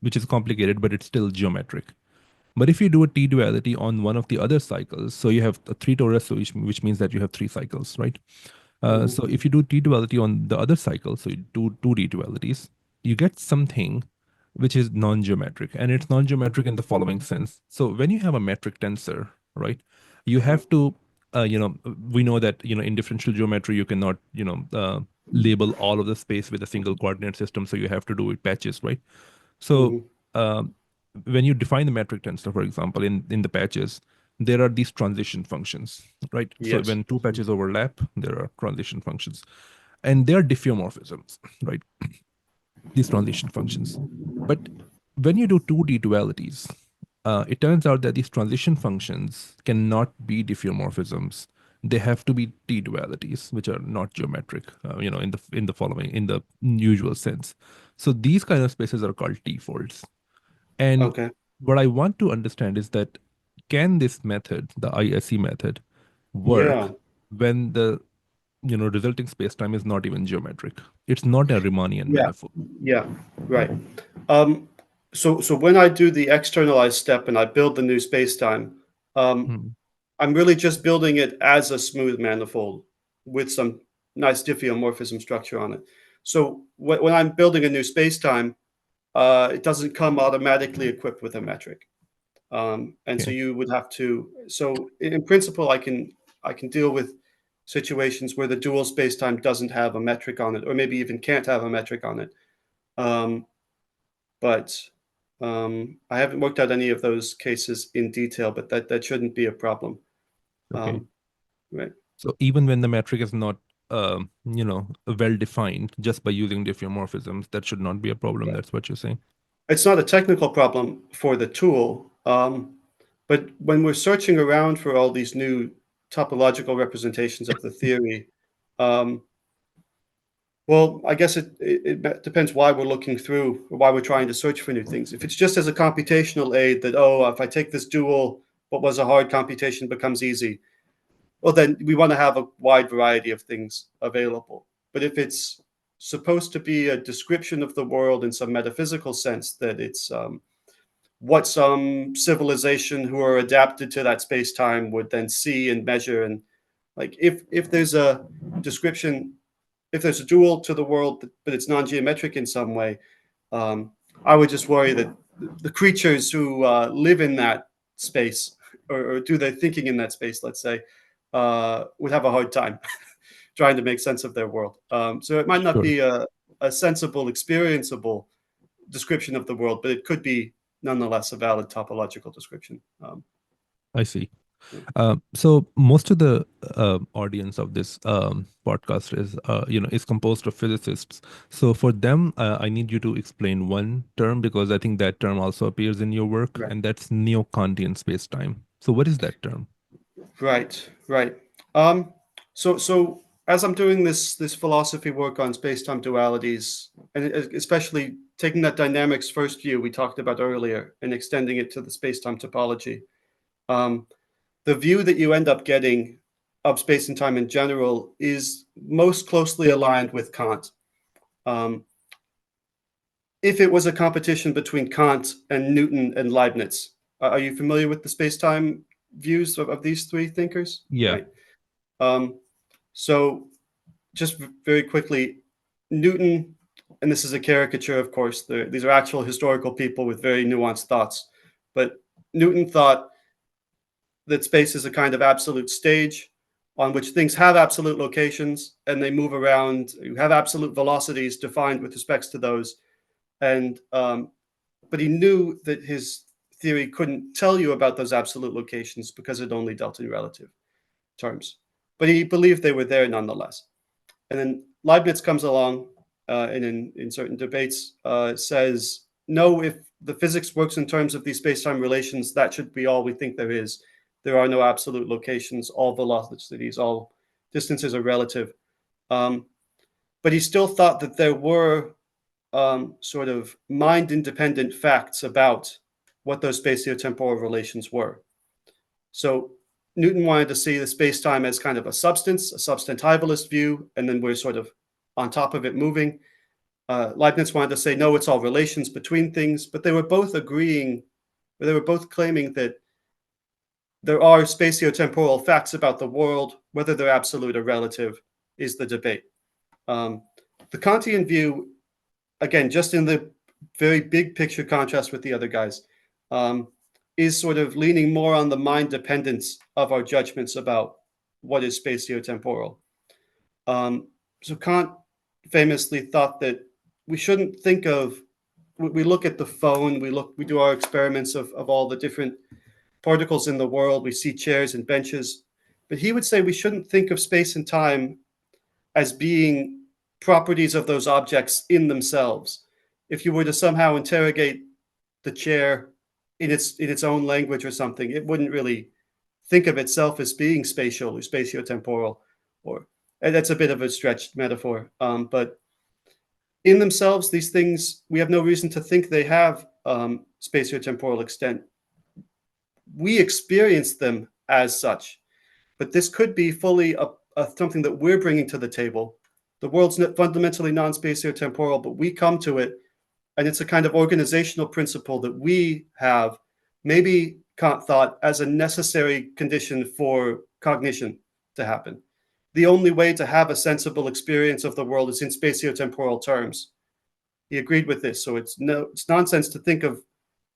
which is complicated, but it's still geometric. But if you do a T-duality on one of the other cycles, so you have a three torus, which means that you have three cycles, right? So if you do T-duality on the other cycle, so you do two T-dualities, you get something which is non-geometric, and it's non-geometric in the following sense. So when you have a metric tensor, right, you have to, we know that, in differential geometry, you cannot, label all of the space with a single coordinate system. So you have to do it patches, right? So when you define the metric tensor, for example, in the patches, there are these transition functions, right? Yes. So when two patches overlap, there are transition functions, and they are diffeomorphisms, right? These transition functions. But when you do 2D dualities, it turns out that these transition functions cannot be diffeomorphisms. They have to be T-dualities, which are not geometric, in the usual sense. So these kind of spaces are called T-folds. And what I want to understand is that, can this method, the ISE method, work when the resulting spacetime is not even geometric? It's not a Riemannian manifold. Yeah, right. So when I do the externalized step and I build the new spacetime, I'm really just building it as a smooth manifold with some nice diffeomorphism structure on it. So when I'm building a new spacetime, it doesn't come automatically equipped with a metric. And so you would have to, so in principle, I can deal with situations where the dual spacetime doesn't have a metric on it, or maybe even can't have a metric on it. But I haven't worked out any of those cases in detail, but that shouldn't be a problem. Okay. Right. So even when the metric is not, well defined, just by using diffeomorphisms, that should not be a problem. That's what you're saying. It's not a technical problem for the tool, but when we're searching around for all these new topological representations of the theory, well, I guess it depends why we're looking through, or why we're trying to search for new things. If it's just as a computational aid that, oh, if I take this dual, what was a hard computation becomes easy, well, then we want to have a wide variety of things available. But if it's supposed to be a description of the world in some metaphysical sense, that it's what some civilization who are adapted to that space-time would then see and measure, and like if there's a description, if there's a dual to the world, but it's non-geometric in some way, I would just worry that the creatures who live in that space, or do their thinking in that space, let's say, would have a hard time trying to make sense of their world. So it might not Sure. be a sensible, experienceable description of the world, but it could be nonetheless a valid topological description. I see. So most of the audience of this podcast is composed of physicists. So for them, I need you to explain one term, because I think that term also appears in your work, Right. and that's Neo-Kantian spacetime. So what is that term? Right. So as I'm doing this philosophy work on space-time dualities, and especially taking that dynamics first view we talked about earlier and extending it to the space-time topology, the view that you end up getting of space and time in general is most closely aligned with Kant. If it was a competition between Kant and Newton and Leibniz, are you familiar with the space-time views of these three thinkers? Yeah. Right. So just very quickly, Newton, and this is a caricature, of course, these are actual historical people with very nuanced thoughts, but Newton thought that space is a kind of absolute stage on which things have absolute locations and they move around. You have absolute velocities defined with respects to those. And but he knew that his theory couldn't tell you about those absolute locations because it only dealt in relative terms. But he believed they were there nonetheless. And then Leibniz comes along and in certain debates says, no, if the physics works in terms of these space-time relations, that should be all we think there is. There are no absolute locations, all velocities, all distances are relative. But he still thought that there were sort of mind-independent facts about what those spatiotemporal relations were. So Newton wanted to see the space-time as kind of a substance, a substantivalist view, and then we're sort of on top of it moving. Leibniz wanted to say, no, it's all relations between things, but they were both agreeing, or they were both claiming that there are spatiotemporal facts about the world. Whether they're absolute or relative is the debate. The Kantian view, again, just in the very big picture contrast with the other guys, is sort of leaning more on the mind dependence of our judgments about what is spatiotemporal. So Kant famously thought that we shouldn't think of, we look at the phone, we do our experiments of all the different particles in the world, we see chairs and benches, but he would say we shouldn't think of space and time as being properties of those objects in themselves. If you were to somehow interrogate the chair in its own language or something, it wouldn't really think of itself as being spatial or spatiotemporal, and that's a bit of a stretched metaphor. But in themselves, these things, we have no reason to think they have spatiotemporal extent. We experience them as such, but this could be fully something that we're bringing to the table. The world's fundamentally non-spatiotemporal, but we come to it, and it's a kind of organizational principle that we have, maybe Kant thought, as a necessary condition for cognition to happen. the only way to have a sensible experience of the world is in spatiotemporal terms. He agreed with this. So it's nonsense to think of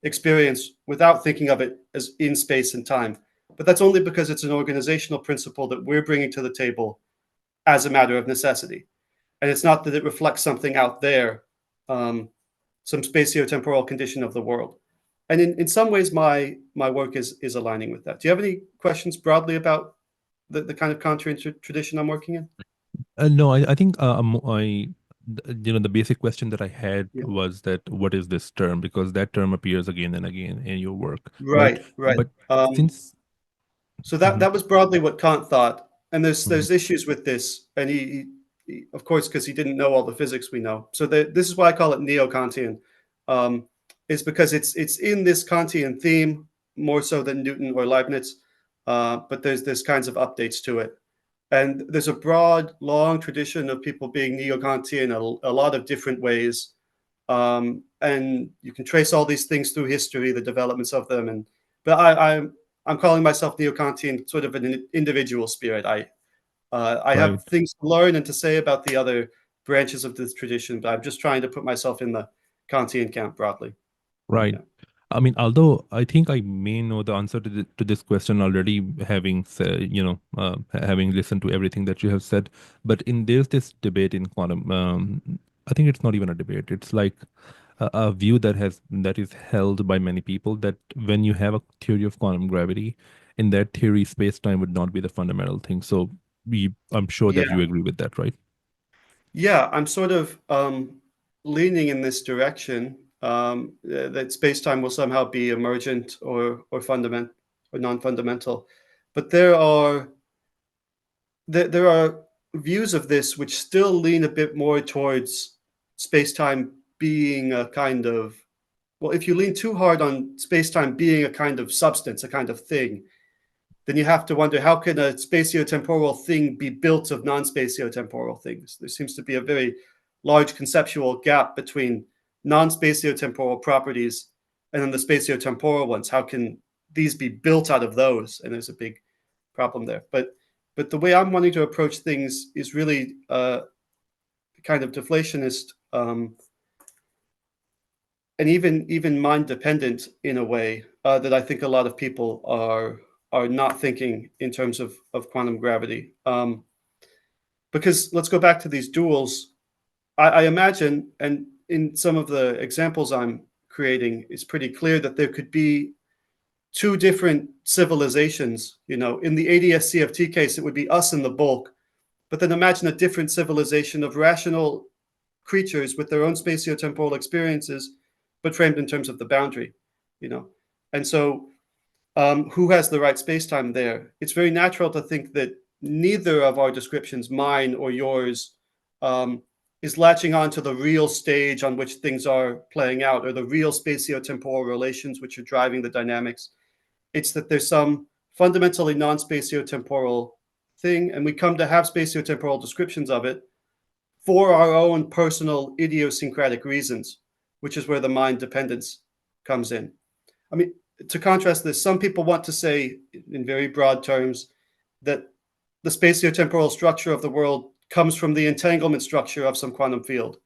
experience without thinking of it as in space and time. But that's only because it's an organizational principle that we're bringing to the table as a matter of necessity. And it's not that it reflects something out there, some spatiotemporal condition of the world. And in some ways, my work is aligning with that. Do you have any questions broadly about the kind of Kantian tradition I'm working in? No, I think the basic question that I had Yeah. was that what is this term? Because that term appears again and again in your work. Right, right. But since So Mhm, that was broadly what Kant thought. And mhm, there's issues with this, and he of course, because he didn't know all the physics we know. So this is why I call it Neo-Kantian, is because it's in this Kantian theme more so than Newton or Leibniz, but there's kinds of updates to it. And there's a broad, long tradition of people being Neo-Kantian a lot of different ways. And you can trace all these things through history, the developments of them. But I'm calling myself Neo-Kantian sort of an individual spirit. I right. have things to learn and to say about the other branches of this tradition, but I'm just trying to put myself in the Kantian camp broadly. Right. Yeah. I mean, although I think I may know the answer to this question already, having said, having listened to everything that you have said, but there's this debate in quantum. I think it's not even a debate. It's like a view that is held by many people that when you have a theory of quantum gravity, in that theory, space-time would not be the fundamental thing. So I'm sure that Yeah. you agree with that, right? Yeah, I'm sort of leaning in this direction, that space-time will somehow be emergent or fundamental or non-fundamental. But there are views of this which still lean a bit more towards space-time being a kind of, well, if you lean too hard on space-time being a kind of substance, a kind of thing, then you have to wonder, how can a spatiotemporal thing be built of non-spatiotemporal things? There seems to be a very large conceptual gap between non-spatiotemporal properties and then the spatiotemporal ones. How can these be built out of those? And there's a big problem there. But the way I'm wanting to approach things is really kind of deflationist, and even mind dependent in a way that I think a lot of people are not thinking in terms of quantum gravity. Because let's go back to these duals. I imagine, and in some of the examples I'm creating, it's pretty clear that there could be two different civilizations. You know, in the ADS CFT case, it would be us in the bulk. But then imagine a different civilization of rational creatures with their own spatiotemporal experiences, but framed in terms of the boundary, you know. And so, who has the right spacetime there? It's very natural to think that neither of our descriptions, mine or yours, is latching on to the real stage on which things are playing out, or the real spatiotemporal relations which are driving the dynamics. It's that there's some fundamentally non-spatiotemporal thing, and we come to have spatiotemporal descriptions of it for our own personal idiosyncratic reasons, which is where the mind dependence comes in. I mean, to contrast this, some people want to say in very broad terms that the spatiotemporal structure of the world comes from the entanglement structure of some quantum field.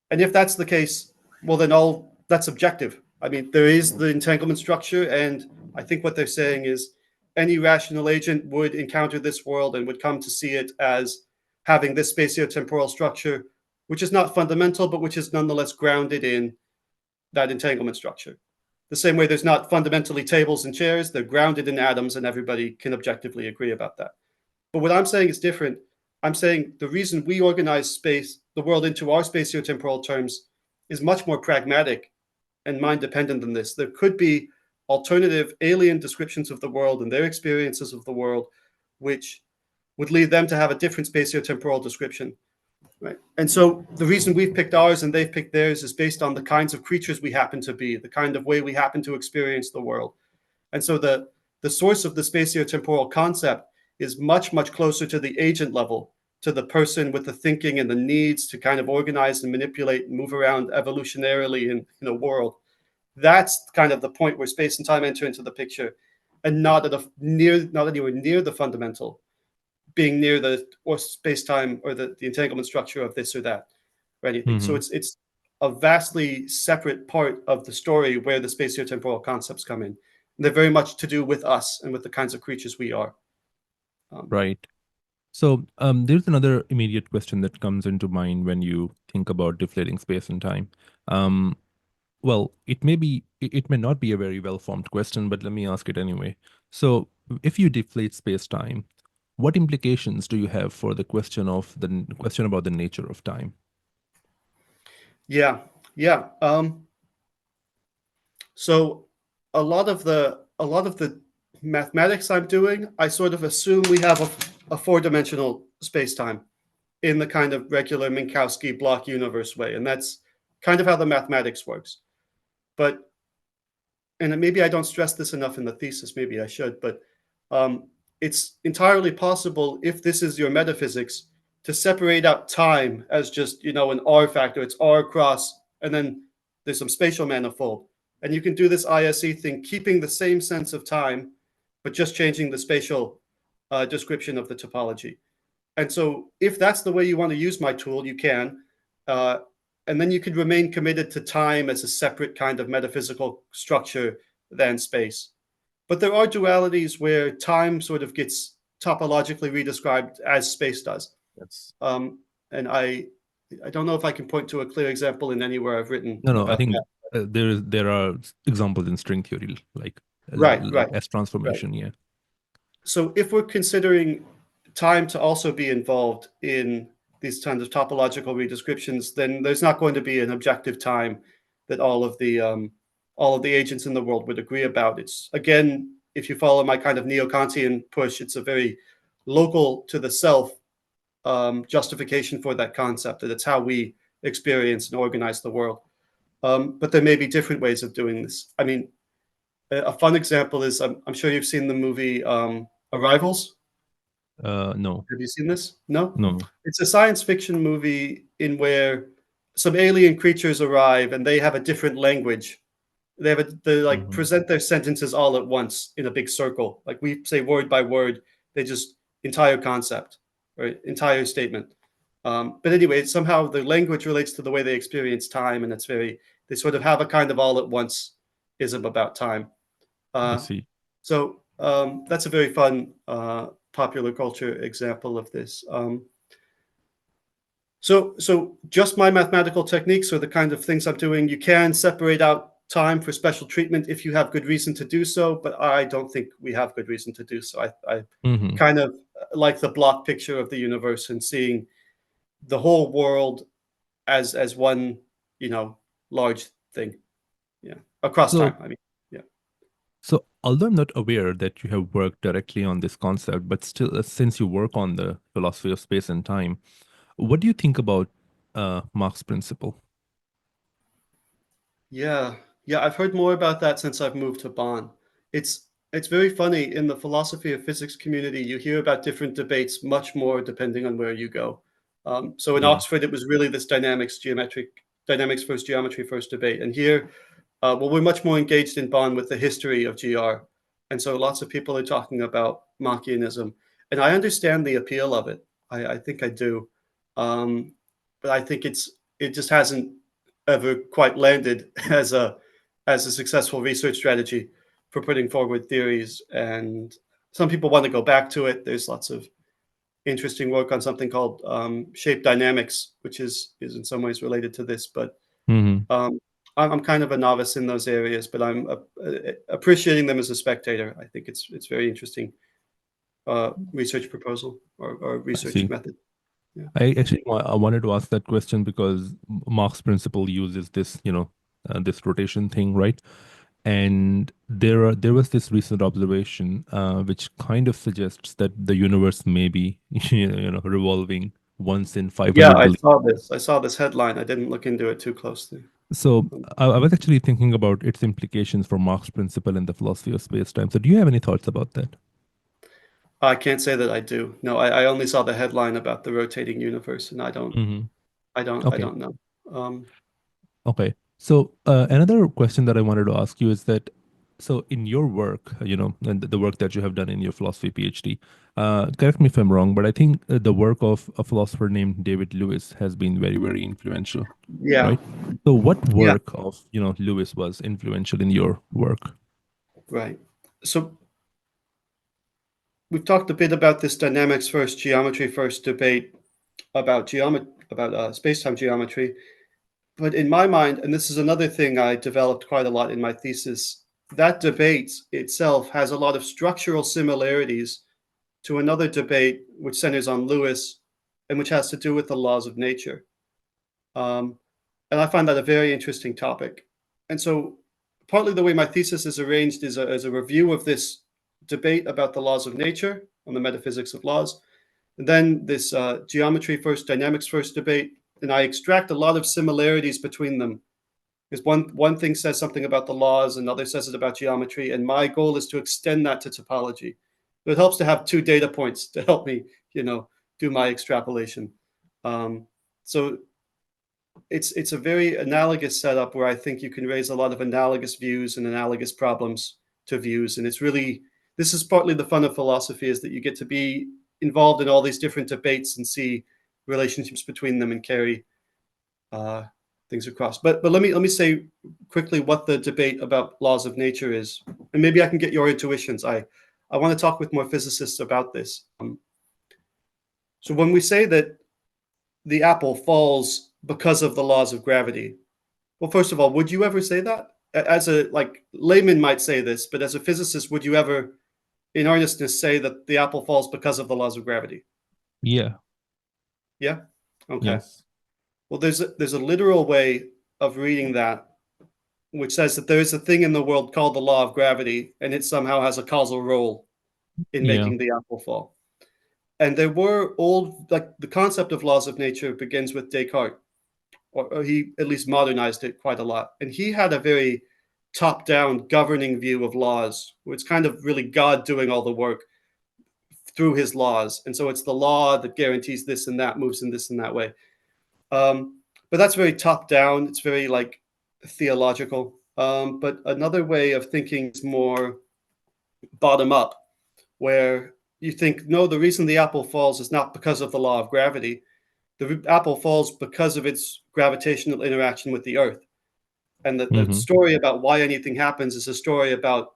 And if that's the case, well, then all that's objective. I mean, there is the entanglement structure, and I think what they're saying is any rational agent would encounter this world and would come to see it as having this spatiotemporal structure, which is not fundamental, but which is nonetheless grounded in that entanglement structure. The same way there's not fundamentally tables and chairs, they're grounded in atoms, and everybody can objectively agree about that. But what I'm saying is different. I'm saying the reason we organize the world into our spatiotemporal terms, is much more pragmatic and mind dependent than this. There could be alternative alien descriptions of the world and their experiences of the world, which would lead them to have a different spatiotemporal description. Right. And so the reason we've picked ours and they've picked theirs is based on the kinds of creatures we happen to be, the kind of way we happen to experience the world. And so the source of the spatiotemporal concept is much, much closer to the agent level, to the person with the thinking and the needs to kind of organize and manipulate and move around evolutionarily in a world. That's kind of the point where space and time enter into the picture, and not anywhere near the fundamental. being near the or space-time or the entanglement structure of this or that or anything. So it's a vastly separate part of the story where the spatiotemporal concepts come in. And they're very much to do with us and with the kinds of creatures we are. Right. So there's another immediate question that comes into mind when you think about deflating space and time. Um, well, it may not be a very well-formed question, but let me ask it anyway. So if you deflate space-time, what implications do you have for the question about the nature of time? Yeah, yeah. So a lot of the mathematics I'm doing, I sort of assume we have a four-dimensional space-time in the kind of regular Minkowski block universe way, and that's kind of how the mathematics works. But and maybe I don't stress this enough in the thesis, maybe I should, but um, it's entirely possible if this is your metaphysics to separate out time as just an R factor. It's R cross, and then there's some spatial manifold, and you can do this ISE thing, keeping the same sense of time, but just changing the spatial description of the topology. And so, if that's the way you want to use my tool, you can. Uh, and then you could remain committed to time as a separate kind of metaphysical structure than space. But there are dualities where time sort of gets topologically redescribed as space does. Yes. And I don't know if I can point to a clear example in anywhere I've written No, I about think that. there are examples in string theory, like Right, like right, S right. transformation. Yeah. So if we're considering time to also be involved in these kinds of topological redescriptions, then there's not going to be an objective time that all of the agents in the world would agree about. It's again, if you follow my kind of Neo-Kantian push, it's a very local to the self justification for that concept, that it's how we experience and organize the world. But there may be different ways of doing this. I mean, a fun example is I'm sure you've seen the movie Arrivals. No, Have you seen this? No? no. It's a science fiction movie in where some alien creatures arrive and they have a different language. They like Hmm. present their sentences all at once in a big circle. Like we say word by word, they just entire concept or entire statement. But anyway, somehow the language relates to the way they experience time, and they sort of have a kind of all at once ism about time. I Uh, see. so that's a very fun popular culture example of this. So just my mathematical techniques or the kind of things I'm doing, you can separate out time for special treatment if you have good reason to do so, but I don't think we have good reason to do so. I Hmm. kind of like the block picture of the universe and seeing the whole world as one, large thing. Yeah. Across time, So, I mean. Yeah. so although I'm not aware that you have worked directly on this concept, but still, since you work on the philosophy of space and time, what do you think about Mach's principle? Yeah, yeah, I've heard more about that since I've moved to Bonn. It's very funny in the philosophy of physics community. You hear about different debates much more depending on where you go. So in Yeah. Oxford, it was really this dynamics first, geometry first debate, and here, well, we're much more engaged in Bonn with the history of GR, and so lots of people are talking about Machianism, and I understand the appeal of it. I think I do, um, but I think it just hasn't ever quite landed as a successful research strategy for putting forward theories. And some people want to go back to it. There's lots of interesting work on something called shape dynamics, which is in some ways related to this. But Hmm. um, I'm kind of a novice in those areas, but I'm appreciating them as a spectator. I think it's very interesting research proposal or I research see. method. Yeah. I wanted to ask that question because Mach's principle uses this, this rotation thing, right? And there was this recent observation which kind of suggests that the universe may be, revolving once in Yeah, 500 I billion. saw this. I saw this headline. I didn't look into it too closely. So I was actually thinking about its implications for Mach's principle in the philosophy of space-time. So do you have any thoughts about that? I can't say that I do. No, I only saw the headline about the rotating universe, and I don't, Hmm. I don't, I Okay. don't know. Um, Okay. So another question that I wanted to ask you is that So in your work, and the work that you have done in your philosophy PhD, correct me if I'm wrong, but I think the work of a philosopher named David Lewis has been very, very influential, Yeah, right? So what yeah, work of, Lewis was influential in your work? right. So we've talked a bit about this dynamics first, geometry first debate about space-time geometry. But in my mind, and this is another thing I developed quite a lot in my thesis, that debate itself has a lot of structural similarities to another debate which centers on Lewis and which has to do with the laws of nature. Um, and I find that a very interesting topic. And so, partly the way my thesis is arranged is as a review of this debate about the laws of nature on the metaphysics of laws, and then this geometry first, dynamics first debate. And I extract a lot of similarities between them because one thing says something about the laws, another says it about geometry, and my goal is to extend that to topology. So it helps to have two data points to help me, do my extrapolation. So it's a very analogous setup where I think you can raise a lot of analogous views and analogous problems to views, and this is partly the fun of philosophy is that you get to be involved in all these different debates and see relationships between them and carry uh, things across. But let me say quickly what the debate about laws of nature is, and maybe I can get your intuitions. I want to talk with more physicists about this. So when we say that the apple falls because of the laws of gravity, well, first of all, would you ever say that? As a layman might say this, but as a physicist, would you ever, in earnestness, say that the apple falls because of the laws of gravity? Yeah. Yeah. Okay. Yes. Well, there's a literal way of reading that which says that there is a thing in the world called the law of gravity, and it somehow has a causal role in Yeah. making the apple fall. And there were the concept of laws of nature begins with Descartes, or he at least modernized it quite a lot. And he had a very top-down governing view of laws, where it's kind of really God doing all the work through his laws. And so it's the law that guarantees this and that, moves in this and that way. But that's very top-down. It's very theological. But another way of thinking is more bottom-up, where you think, no, the reason the apple falls is not because of the law of gravity. The apple falls because of its gravitational interaction with the Earth. And the Hmm. story about why anything happens is a story about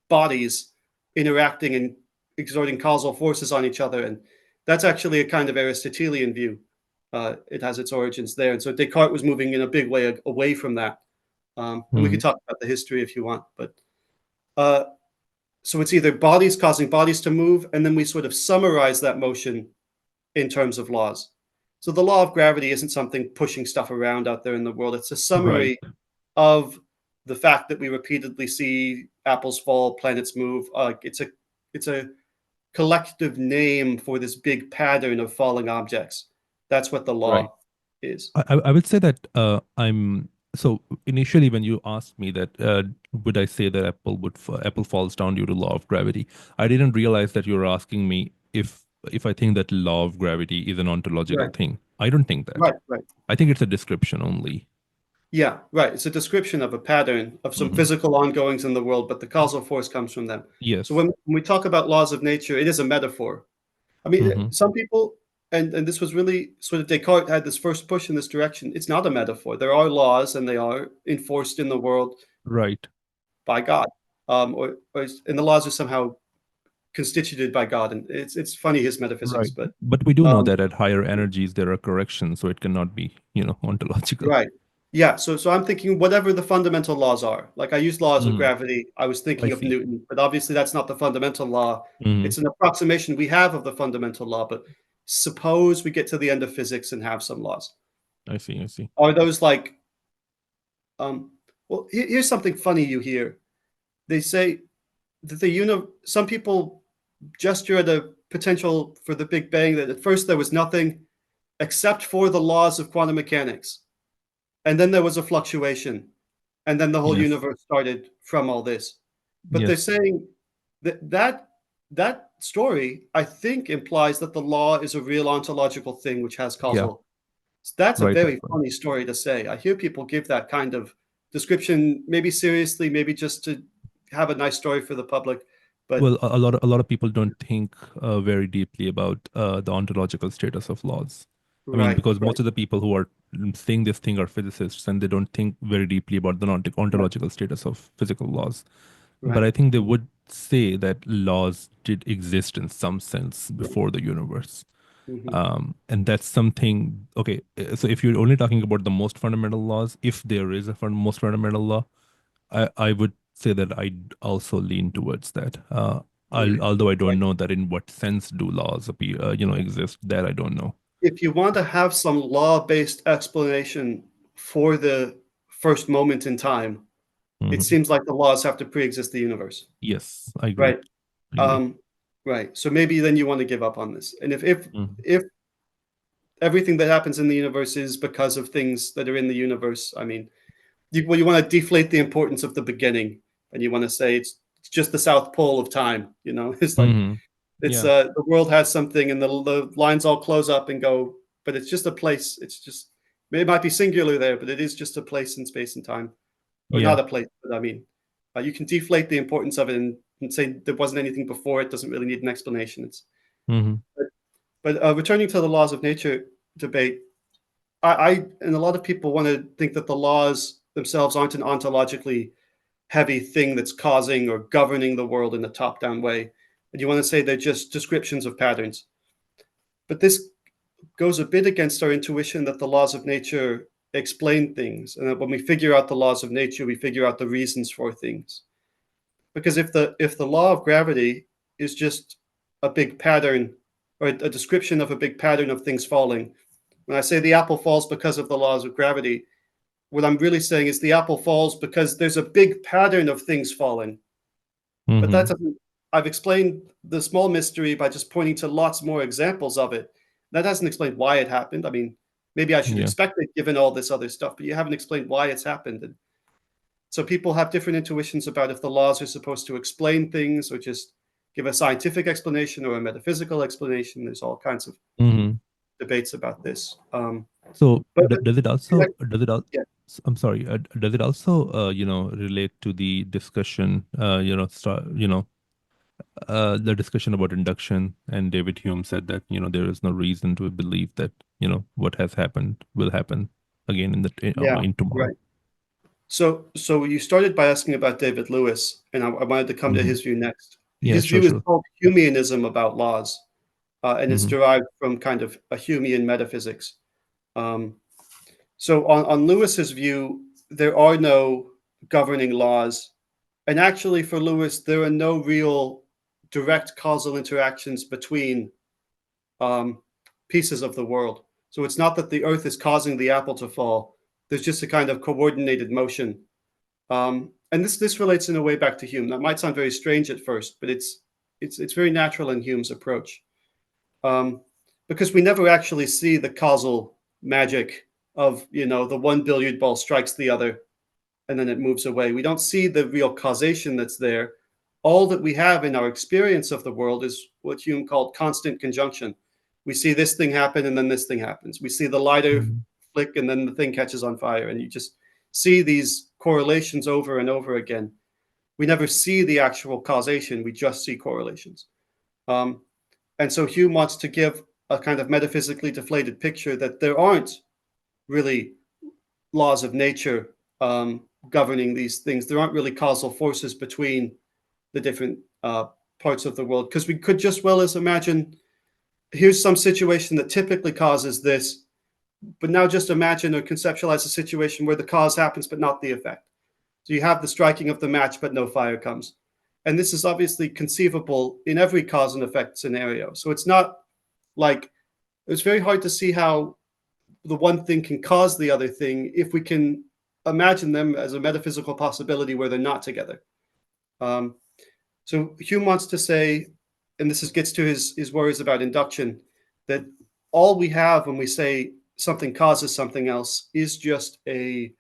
bodies interacting and exerting causal forces on each other. And that's actually a kind of Aristotelian view. It has its origins there. And so Descartes was moving in a big way away from that. And we Hmm. could talk about the history if you want. But uh, so it's either bodies causing bodies to move, and then we sort of summarize that motion in terms of laws. So the law of gravity isn't something pushing stuff around out there in the world. It's a Right. summary of the fact that we repeatedly see apples fall, planets move. It's a collective name for this big pattern of falling objects. That's what the Right. law is. I would say that I'm so initially when you asked me that would I say that Apple falls down due to law of gravity, I didn't realize that you were asking me if I think that law of gravity is an ontological Right, thing. I don't think that. right. I think it's a description only. Yeah, right. It's a description of a pattern of some Hmm. physical ongoings in the world, but the causal force comes from them. So Yes. when we talk about laws of nature, it is a metaphor. I mean, Hmm. some people, and this was really sort of Descartes had this first push in this direction. It's not a metaphor. There are laws, and they are enforced in the world Right. by God, and the laws are somehow constituted by God. And it's funny his metaphysics, Right. but But we do know um, that at higher energies there are corrections, so it cannot be, ontological. right. Yeah, so I'm thinking whatever the fundamental laws are. Like I used laws of Hmm. gravity. I was I thinking of see. Newton, but obviously that's not the fundamental law. Hmm. It's an approximation we have of the fundamental law, but suppose we get to the end of physics and have some laws. I see. I see. Are those um well, here's something funny you hear. They say that some people gesture at a potential for the Big Bang that at first there was nothing except for the laws of quantum mechanics. And then there was a fluctuation, and then the whole Yes. universe started from all this. But they're Yes. saying that story, I think, implies that the law is a real ontological thing which has Yeah. causal. That's a Right. very Right. Right. funny story to say. I hear people give that kind of description, maybe seriously, maybe just to have a nice story for the public. But Well, a lot of people don't think very deeply about the ontological status of laws. I mean, right, because right, most of the people who are saying this thing are physicists, and they don't think very deeply about the right, ontological status of physical laws. But right. I think they would say that laws did exist in some sense Right. before the universe. Hmm. And that's something, okay. So if you're only talking about the most fundamental laws, if there is a most fundamental law, I would say that I also lean towards that. Right, Although I right. don't know that in what sense do laws appear, exist. That I don't know. If you want to have some law-based explanation for the first moment in time, it Hmm. seems like the laws have to pre-exist the universe, Yes, I agree. right? I agree. Um, right. So maybe then you want to give up on this. And if Hmm. if everything that happens in the universe is because of things that are in the universe, I mean, you want to deflate the importance of the beginning, and you want to say it's just the South Pole of time. It's like Hmm. it's Yeah. the world has something, and the lines all close up and go, but it's just a place. It's just it might be singular there, but it is just a place in space and time, or Yeah. not a place. But I mean, you can deflate the importance of it and say there wasn't anything before. It doesn't really need an explanation. Hmm. But returning to the laws of nature debate, I and a lot of people want to think that the laws themselves aren't an ontologically heavy thing that's causing or governing the world in a top-down way. And you want to say they're just descriptions of patterns. But this goes a bit against our intuition that the laws of nature explain things, and that when we figure out the laws of nature, we figure out the reasons for things. Because if the law of gravity is just a big pattern or a description of a big pattern of things falling, when I say the apple falls because of the laws of gravity, what I'm really saying is the apple falls because there's a big pattern of things falling. But that Hmm. doesn't, I've explained the small mystery by just pointing to lots more examples of it. That hasn't explained why it happened. I mean, maybe I should Yeah. expect it given all this other stuff, but you haven't explained why it's happened. And so people have different intuitions about if the laws are supposed to explain things or just give a scientific explanation or a metaphysical explanation. There's all kinds of Hmm. debates about this. So But does it also does it al- yeah, I'm sorry. Does it also relate to the discussion the discussion about induction? And David Hume said that there is no reason to believe that what has happened will happen again yeah, in tomorrow. right. So you started by asking about David Lewis, and I wanted to come to Hmm. his view next. Yeah, His sure, view is sure. called Humeanism about laws, and it's Hmm. derived from kind of a Humean metaphysics. Um, so on Lewis's view, there are no governing laws, and actually for Lewis, there are no real direct causal interactions between um, pieces of the world. So it's not that the Earth is causing the apple to fall. There's just a kind of coordinated motion. And this relates in a way back to Hume. That might sound very strange at first, but it's very natural in Hume's approach, um, because we never actually see the causal magic of the one billiard ball strikes the other and then it moves away. We don't see the real causation that's there. All that we have in our experience of the world is what Hume called constant conjunction. We see this thing happen and then this thing happens. We see the lighter Hmm. flick and then the thing catches on fire. And you just see these correlations over and over again. We never see the actual causation. We just see correlations. Um, and so Hume wants to give a kind of metaphysically deflated picture that there aren't really laws of nature governing these things. There aren't really causal forces between the different parts of the world, because we could just well as imagine here's some situation that typically causes this, but now just imagine or conceptualize a situation where the cause happens but not the effect. So you have the striking of the match but no fire comes. And this is obviously conceivable in every cause and effect scenario. So it's not like it's very hard to see how the one thing can cause the other thing if we can imagine them as a metaphysical possibility where they're not together. Um, so Hume wants to say, and gets to his worries about induction, that all we have when we say something causes something else is just a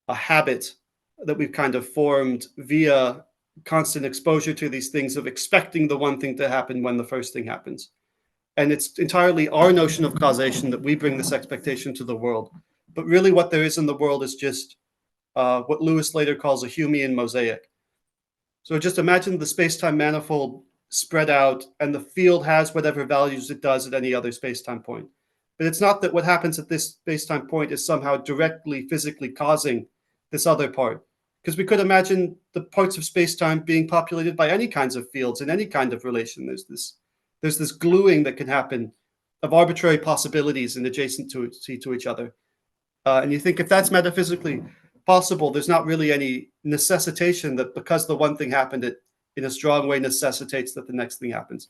habit that we've kind of formed via constant exposure to these things of expecting the one thing to happen when the first thing happens. And it's entirely our notion of causation that we bring this expectation to the world. But really, what there is in the world is just what Lewis later calls a Humean mosaic. So just imagine the space-time manifold spread out, and the field has whatever values it does at any other space-time point. But it's not that what happens at this space-time point is somehow directly physically causing this other part. Because we could imagine the parts of space-time being populated by any kinds of fields in any kind of relation. There's this gluing that can happen of arbitrary possibilities and adjacent to each other. And you think if that's metaphysically possible, there's not really any necessitation that because the one thing happened, it in a strong way necessitates that the next thing happens.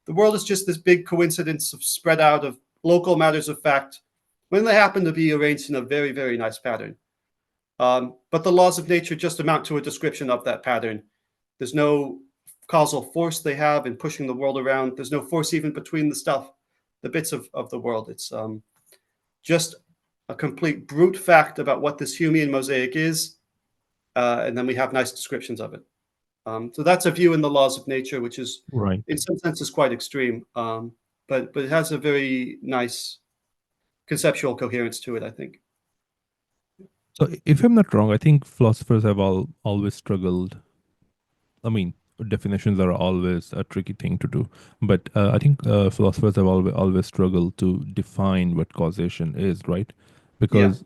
The world is just this big coincidence of spread out of local matters of fact when they happen to be arranged in a very, very nice pattern. But the laws of nature just amount to a description of that pattern. There's no causal force they have in pushing the world around. There's no force even between the bits of the world. It's just a complete brute fact about what this Humean mosaic is, and then we have nice descriptions of it. So that's a view in the laws of nature, which is, Right. in some senses, quite extreme, but it has a very nice conceptual coherence to it, I think. So if I'm not wrong, I think philosophers have always struggled. I mean, definitions are always a tricky thing to do, but I think philosophers have always struggled to define what causation is, right? Because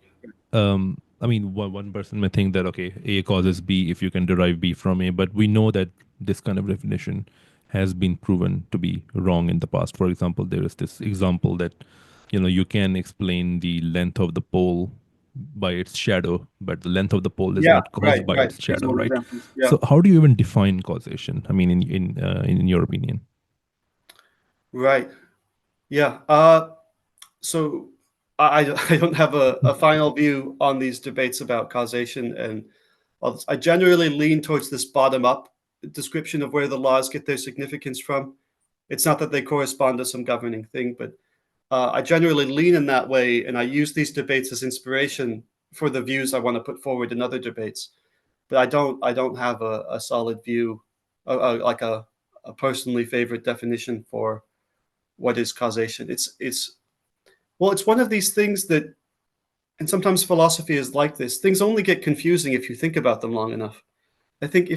I mean, one person may think that, okay, A causes B if you can derive B from A, but we know that this kind of definition has been proven to be wrong in the past. For example, there is this example that, you can explain the length of the pole by its shadow, but the length of the pole is Yeah, not caused right, by right. its These shadow, are right? examples. Yeah, So how do you even define causation? I mean, in your opinion? right. Yeah. So I don't have a final view on these debates about causation, and I generally lean towards this bottom-up description of where the laws get their significance from. It's not that they correspond to some governing thing, but I generally lean in that way, and I use these debates as inspiration for the views I want to put forward in other debates. But I don't have a solid view, like a personally favorite definition for what is causation. It's one of these things that, and sometimes philosophy is like this. Things only get confusing if you think about them long enough. I think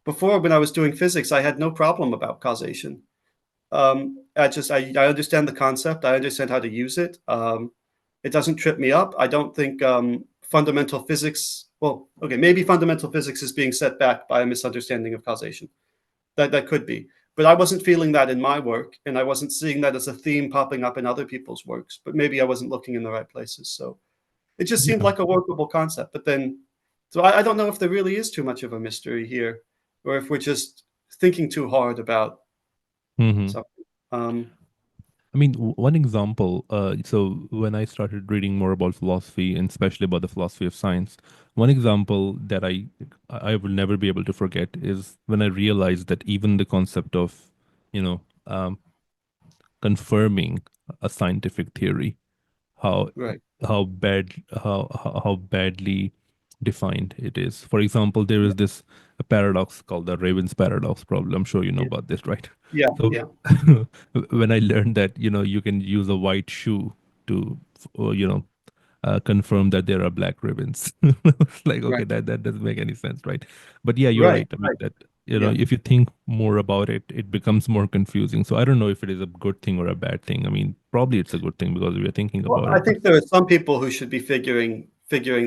before when I was doing physics, I had no problem about causation. I understand the concept. I understand how to use it. It doesn't trip me up. I don't think fundamental physics. Well, okay, maybe fundamental physics is being set back by a misunderstanding of causation. That could be, but I wasn't feeling that in my work, and I wasn't seeing that as a theme popping up in other people's works. But maybe I wasn't looking in the right places. So it just seemed Yeah. like a workable concept. But then, so I don't know if there really is too much of a mystery here, or if we're just thinking too hard about Hmm. something. I mean, one example, so when I started reading more about philosophy, and especially about the philosophy of science, one example that I will never be able to forget is when I realized that even the concept of, you know, um, confirming a scientific theory, how Right. how bad how badly defined it is. For example, there is this a paradox called the Raven's paradox. Probably, I'm sure you know Yeah. about this, right? Yeah. So Yeah. when I learned that you can use a white shoe to confirm that there are black ribbons. It's like, okay, Right. that doesn't make any sense, right? But yeah, you're Right. right. I mean Right. that Yeah. if you think more about it, it becomes more confusing. So I don't know if it is a good thing or a bad thing. I mean, probably it's a good thing because we are thinking Well, about I it. But think there are some people who should be figuring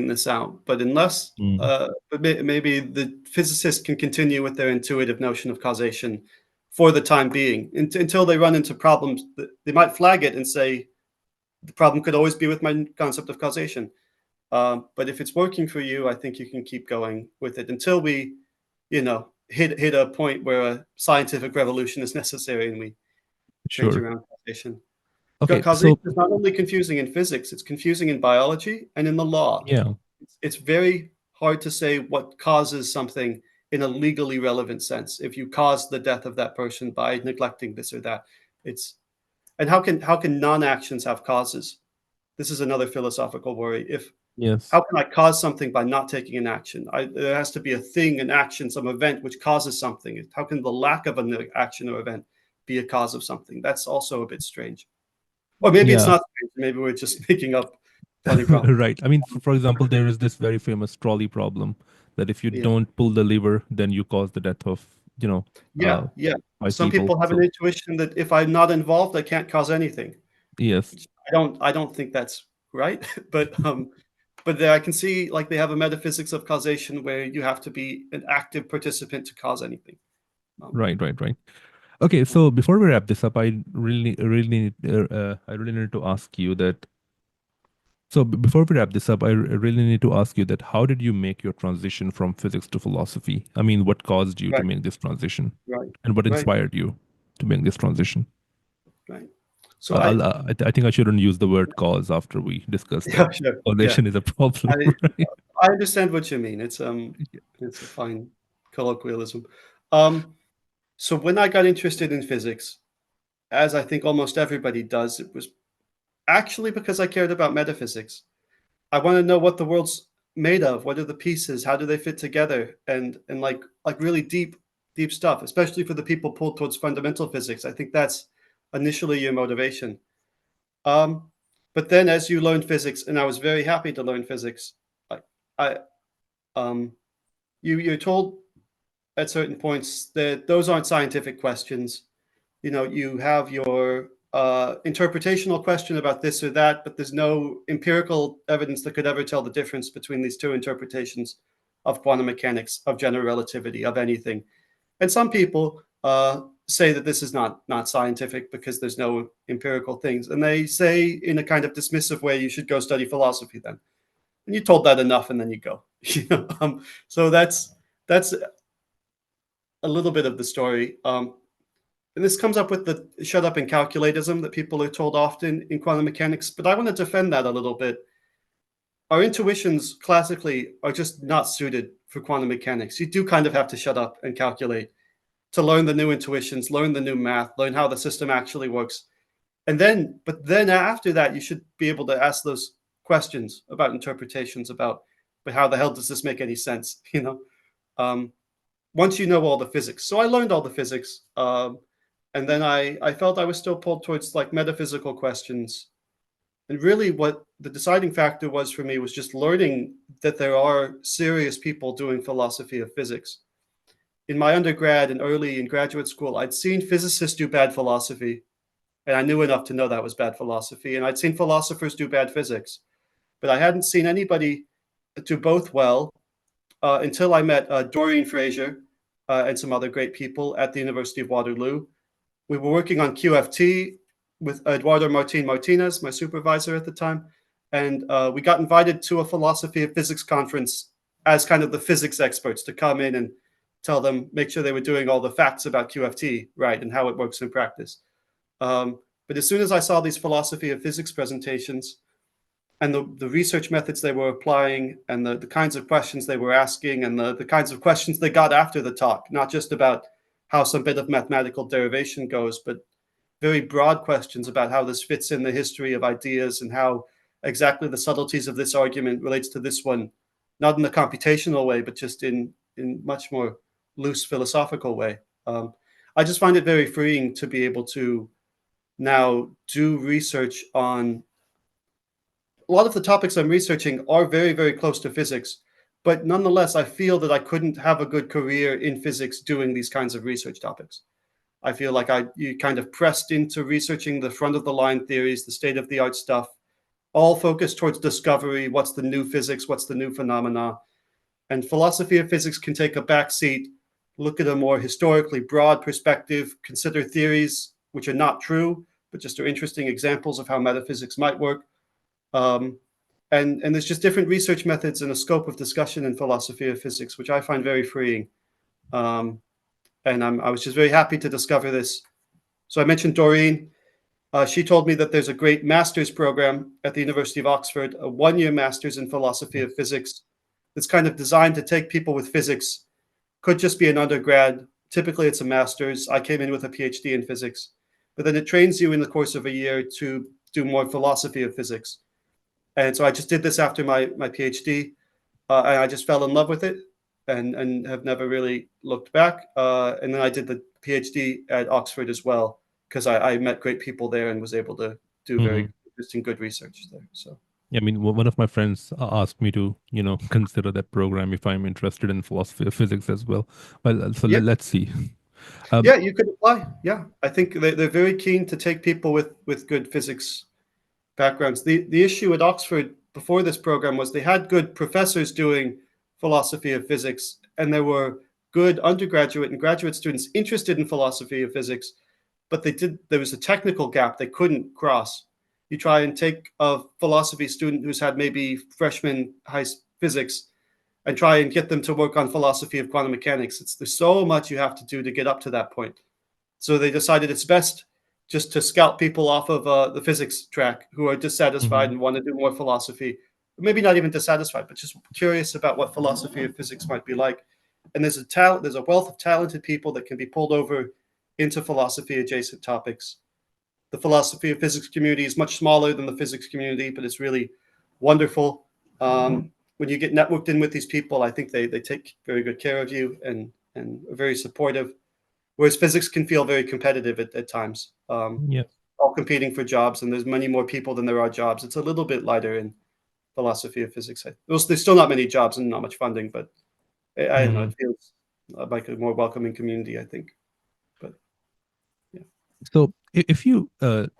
this out, but unless, mm, maybe the physicists can continue with their intuitive notion of causation for the time being, until they run into problems. They might flag it and say the problem could always be with my concept of causation. But if it's working for you, I think you can keep going with it until we, hit a point where a scientific revolution is necessary and we change sure. around causation. Okay, Causation so is not only confusing in physics, it's confusing in biology and in the law. yeah, It's very hard to say what causes something in a legally relevant sense. If you cause the death of that person by neglecting this or that, it's and how can non-actions have causes? This is another philosophical worry. If yes, How can I cause something by not taking an action? There has to be a thing, an action, some event which causes something. How can the lack of an action or event be a cause of something? That's also a bit strange. Or maybe it's yeah. not strange. Maybe we're just making up funny problem. Right. I mean, for example, there is this very famous trolley problem that if you Yeah. don't pull the lever, then you cause the death of, Yeah, yeah. five Some people. people have an So intuition that if I'm not involved, I can't cause anything. yes, Which I don't think that's right. But I can see like they have a metaphysics of causation where you have to be an active participant to cause anything. Um, right. Okay, so before we wrap this up, I really need to ask you that. So before we wrap this up, I really need to ask you that how did you make your transition from physics to philosophy? I mean, what caused you to right, make this transition, right, and what right, inspired you to make this transition? right. So I I think I shouldn't use the word cause after we discussed that yeah, sure. Yeah. causation is a problem, I right? I understand what you mean. It's a fine colloquialism. Um, so when I got interested in physics, as I think almost everybody does, it was actually because I cared about metaphysics. I want to know what the world's made of. What are the pieces? How do they fit together? And like really deep stuff, especially for the people pulled towards fundamental physics. I think that's initially your motivation. Um, but then as you learn physics, and I was very happy to learn physics, I, I you're told at certain points that those aren't scientific questions. You have your interpretational question about this or that, but there's no empirical evidence that could ever tell the difference between these two interpretations of quantum mechanics, of general relativity, of anything. And some people say that this is not scientific because there's no empirical things, and they say in a kind of dismissive way, you should go study philosophy then. And you told that enough, and then you go. So that's a little bit of the story. And this comes up with the shut up and calculatism that people are told often in quantum mechanics, but I want to defend that a little bit. Our intuitions classically are just not suited for quantum mechanics. You do kind of have to shut up and calculate to learn the new intuitions, learn the new math, learn how the system actually works. But then after that, you should be able to ask those questions about interpretations, but how the hell does this make any sense? Um, Once you know all the physics. So I learned all the physics. And then I felt I was still pulled towards like metaphysical questions. And really what the deciding factor was for me was just learning that there are serious people doing philosophy of physics. In my undergrad and early in graduate school, I'd seen physicists do bad philosophy, and I knew enough to know that was bad philosophy. And I'd seen philosophers do bad physics, but I hadn't seen anybody do both well until I met Doreen Fraser and some other great people at the University of Waterloo. We were working on QFT with Eduardo Martinez, my supervisor at the time, and we got invited to a philosophy of physics conference as kind of the physics experts to come in and make sure they were doing all the facts about QFT right and how it works in practice. But as soon as I saw these philosophy of physics presentations and the research methods they were applying and the kinds of questions they were asking and the kinds of questions they got after the talk, not just about how some bit of mathematical derivation goes, but very broad questions about how this fits in the history of ideas and how exactly the subtleties of this argument relates to this one, not in a computational way, but just in much more loose philosophical way. I just find it very freeing to be able to now do research on a lot of the topics I'm researching are very, very close to physics, but nonetheless, I feel that I couldn't have a good career in physics doing these kinds of research topics. I feel like you kind of pressed into researching the front of the line theories, the state of the art stuff, all focused towards discovery. What's the new physics? What's the new phenomena? And philosophy of physics can take a backseat, look at a more historically broad perspective, consider theories which are not true, but just are interesting examples of how metaphysics might work. Um, and there's just different research methods and a scope of discussion in philosophy of physics, which I find very freeing. Um, and I was just very happy to discover this. So I mentioned Doreen. She told me that there's a great master's program at the University of Oxford, a one-year master's in philosophy of physics that's kind of designed to take people with physics. Could just be an undergrad. Typically, it's a master's. I came in with a PhD in physics. But then it trains you in the course of a year to do more philosophy of physics. And so I just did this after my PhD, and I just fell in love with it and have never really looked back. And then I did the PhD at Oxford as well because I met great people there and was able to do very Mhm. interesting, good research there. So I mean, one of my friends asked me to, consider that program if I'm interested in philosophy of physics as well. Well, so Yeah, let's see. Um, yeah, you could apply. Yeah, I think they're very keen to take people with good physics backgrounds. The issue at Oxford before this program was they had good professors doing philosophy of physics, and there were good undergraduate and graduate students interested in philosophy of physics, but there was a technical gap they couldn't cross. You try and take a philosophy student who's had maybe freshman high physics and try and get them to work on philosophy of quantum mechanics. There's so much you have to do to get up to that point. So they decided it's best just to scout people off of the physics track who are dissatisfied mhm. and want to do more philosophy. Maybe not even dissatisfied, but just curious about what philosophy of physics might be like. And there's a wealth of talented people that can be pulled over into philosophy adjacent topics. The philosophy of physics community is much smaller than the physics community, but it's really wonderful. When you get networked in with these people, I think they take very good care of you and are very supportive. Whereas physics can feel very competitive at times, Yeah. all competing for jobs, and there's many more people than there are jobs. It's a little bit lighter in philosophy of physics. There's still not many jobs and not much funding, but I don't know. Mhm. It feels like a more welcoming community, I think. But yeah. So if you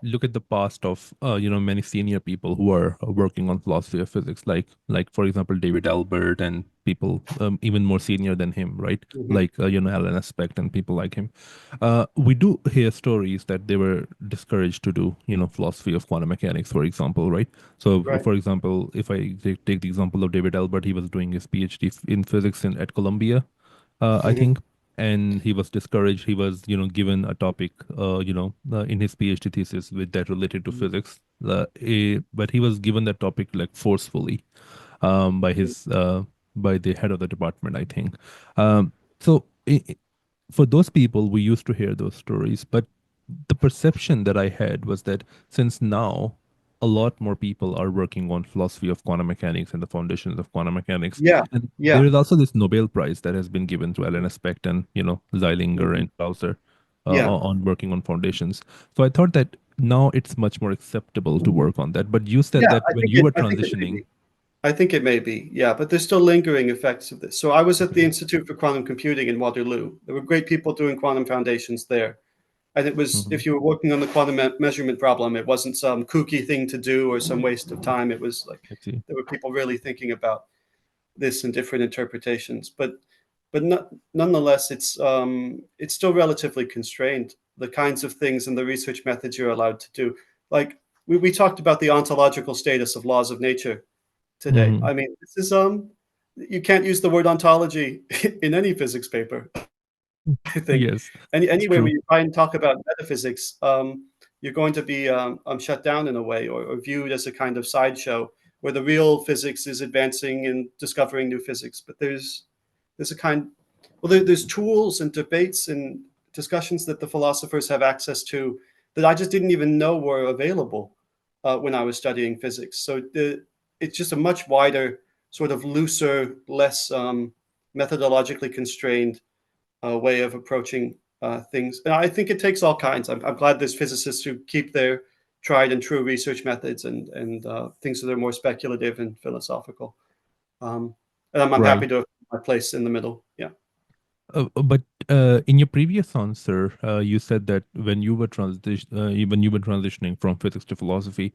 look at the past of many senior people who are working on philosophy of physics, like for example David Albert and people even more senior than him, right? Mhm. Like Alan Aspect and people like him, we do hear stories that they were discouraged to do philosophy of quantum mechanics, for example, right? So Right. for example, if I take the example of David Albert, he was doing his PhD in physics at Columbia, I Mhm. think, and he was discouraged. He was, given a topic, in his PhD thesis with that related to Mhm. physics. But he was given that topic like forcefully by Mhm. his by the head of the department, I think. So for those people, we used to hear those stories, but the perception that I had was that since now a lot more people are working on philosophy of quantum mechanics and the foundations of quantum mechanics, Yeah. and Yeah. there is also this Nobel Prize that has been given to Alan Aspect and Zeilinger Mhm. and Clauser Yeah. on working on foundations. So I thought that now it's much more acceptable to work on that. But you said Yeah. that when you were I think it may transitioning. be. I think it may be. Yeah, but there's still lingering effects of this. So I was at the Okay. Institute for Quantum Computing in Waterloo. There were great people doing quantum foundations there. And it was, Hmm. if you were working on the quantum measurement problem, it wasn't some kooky thing to do or some waste of time. It was like I see. there were people really thinking about this in different interpretations. But not, nonetheless, it's still relatively constrained. The kinds of things and the research methods you're allowed to do. Like we talked about the ontological status of laws of nature today. Hmm. I mean, this is you can't use the word ontology in any physics paper. I think Yes, it's anywhere where true. you try and talk about metaphysics, you're going to be shut down in a way or viewed as a kind of sideshow where the real physics is advancing and discovering new physics. But there's a kind well there's tools and debates and discussions that the philosophers have access to that I just didn't even know were available when I was studying physics. So it's just a much wider, sort of looser, less methodologically constrained way of approaching things. And I think it takes all kinds. I'm glad there's physicists who keep their tried and true research methods and things that are more speculative and philosophical. Um, and I'm Right. happy to have my place in the middle. Yeah. But in your previous answer, you said that when you were transitioning from physics to philosophy,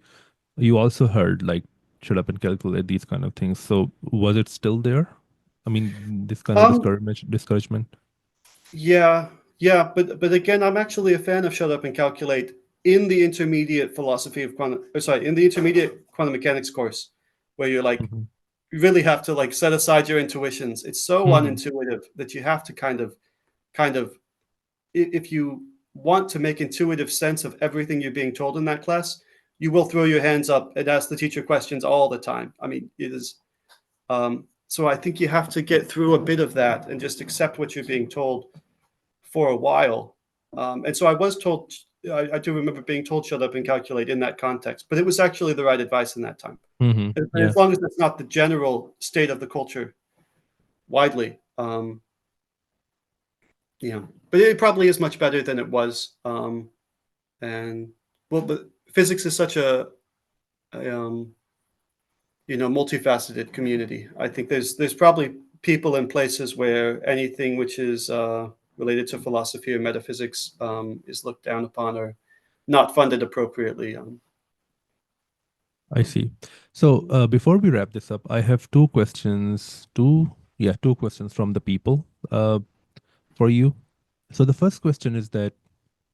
you also heard like shut up and calculate these kind of things. So was it still there? I mean, this kind of Um, discouragement. yeah, yeah, but again, I'm actually a fan of shut up and calculate in the intermediate philosophy of quantum, or sorry, in the intermediate quantum mechanics course, where you're like Hmm. you really have to like set aside your intuitions. It's so Hmm. unintuitive that you have to kind of if you want to make intuitive sense of everything you're being told in that class, you will throw your hands up and ask the teacher questions all the time. I mean, it is so I think you have to get through a bit of that and just accept what you're being told for a while. And so I was told, I do remember being told, shut up and calculate in that context, but it was actually the right advice in that time. Hmm. And Yeah. as long as that's not the general state of the culture widely, yeah. But it probably is much better than it was. And well, but physics is such a multifaceted community. I think there's probably people in places where anything which is related to philosophy or metaphysics is looked down upon or not funded appropriately. I see. So before we wrap this up, I have two questions. Two questions from the people for you. So the first question is that,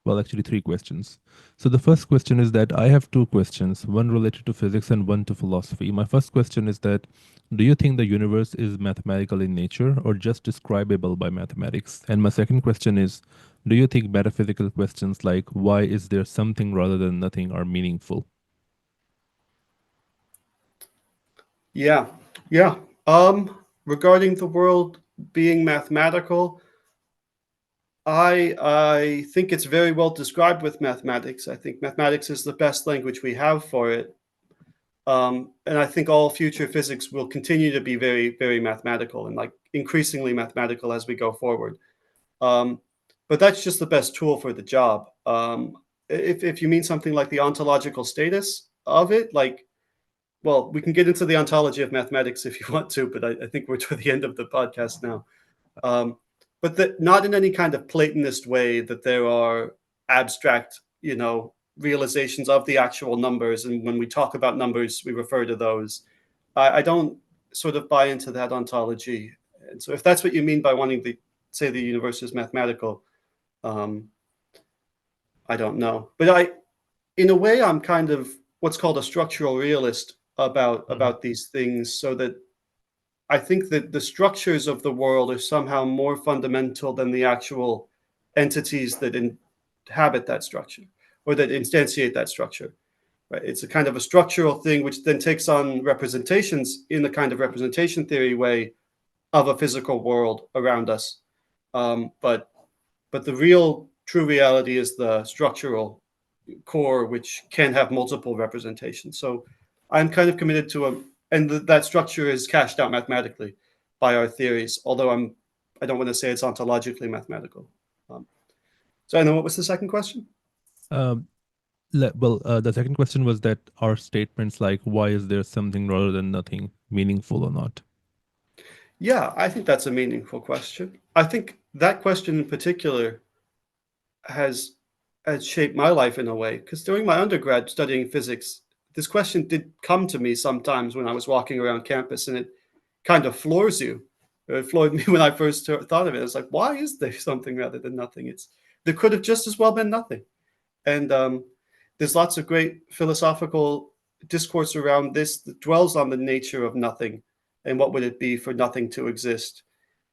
well, actually three questions. So the first question is that I have two questions, one related to physics and one to philosophy. My first question is that, do you think the universe is mathematical in nature or just describable by mathematics? And my second question is, do you think metaphysical questions like why is there something rather than nothing are meaningful? Yeah, yeah. Regarding the world being mathematical, I think it's very well described with mathematics. I think mathematics is the best language we have for it. And I think all future physics will continue to be very, very mathematical and like increasingly mathematical as we go forward. Um, but that's just the best tool for the job. If you mean something like the ontological status of it, like, well, we can get into the ontology of mathematics if you want to, but I think we're to the end of the podcast now. Um, but that not in any kind of Platonist way that there are abstract, realizations of the actual numbers. And when we talk about numbers, we refer to those. I don't sort of buy into that ontology. And so if that's what you mean by wanting to say the universe is mathematical, um, I don't know. But in a way, I'm kind of what's called a structural realist Mhm. about these things, so that I think that the structures of the world are somehow more fundamental than the actual entities that inhabit that structure or that instantiate that structure. Right? It's a kind of a structural thing which then takes on representations in the kind of representation theory way of a physical world around us. But the real true reality is the structural core, which can have multiple representations. So I'm kind of committed to and that structure is cashed out mathematically by our theories. Although I don't want to say it's ontologically mathematical. Um, so I know what was the second question? Um, the second question was that are statements like why is there something rather than nothing meaningful or not? Yeah, I think that's a meaningful question. I think that question in particular has has shaped my life in a way because during my undergrad studying physics, this question did come to me sometimes when I was walking around campus, and it kind of floors you. It floored me when I first thought of it. It's like, why is there something rather than nothing? There could have just as well been nothing. And there's lots of great philosophical discourse around this that dwells on the nature of nothing and what would it be for nothing to exist.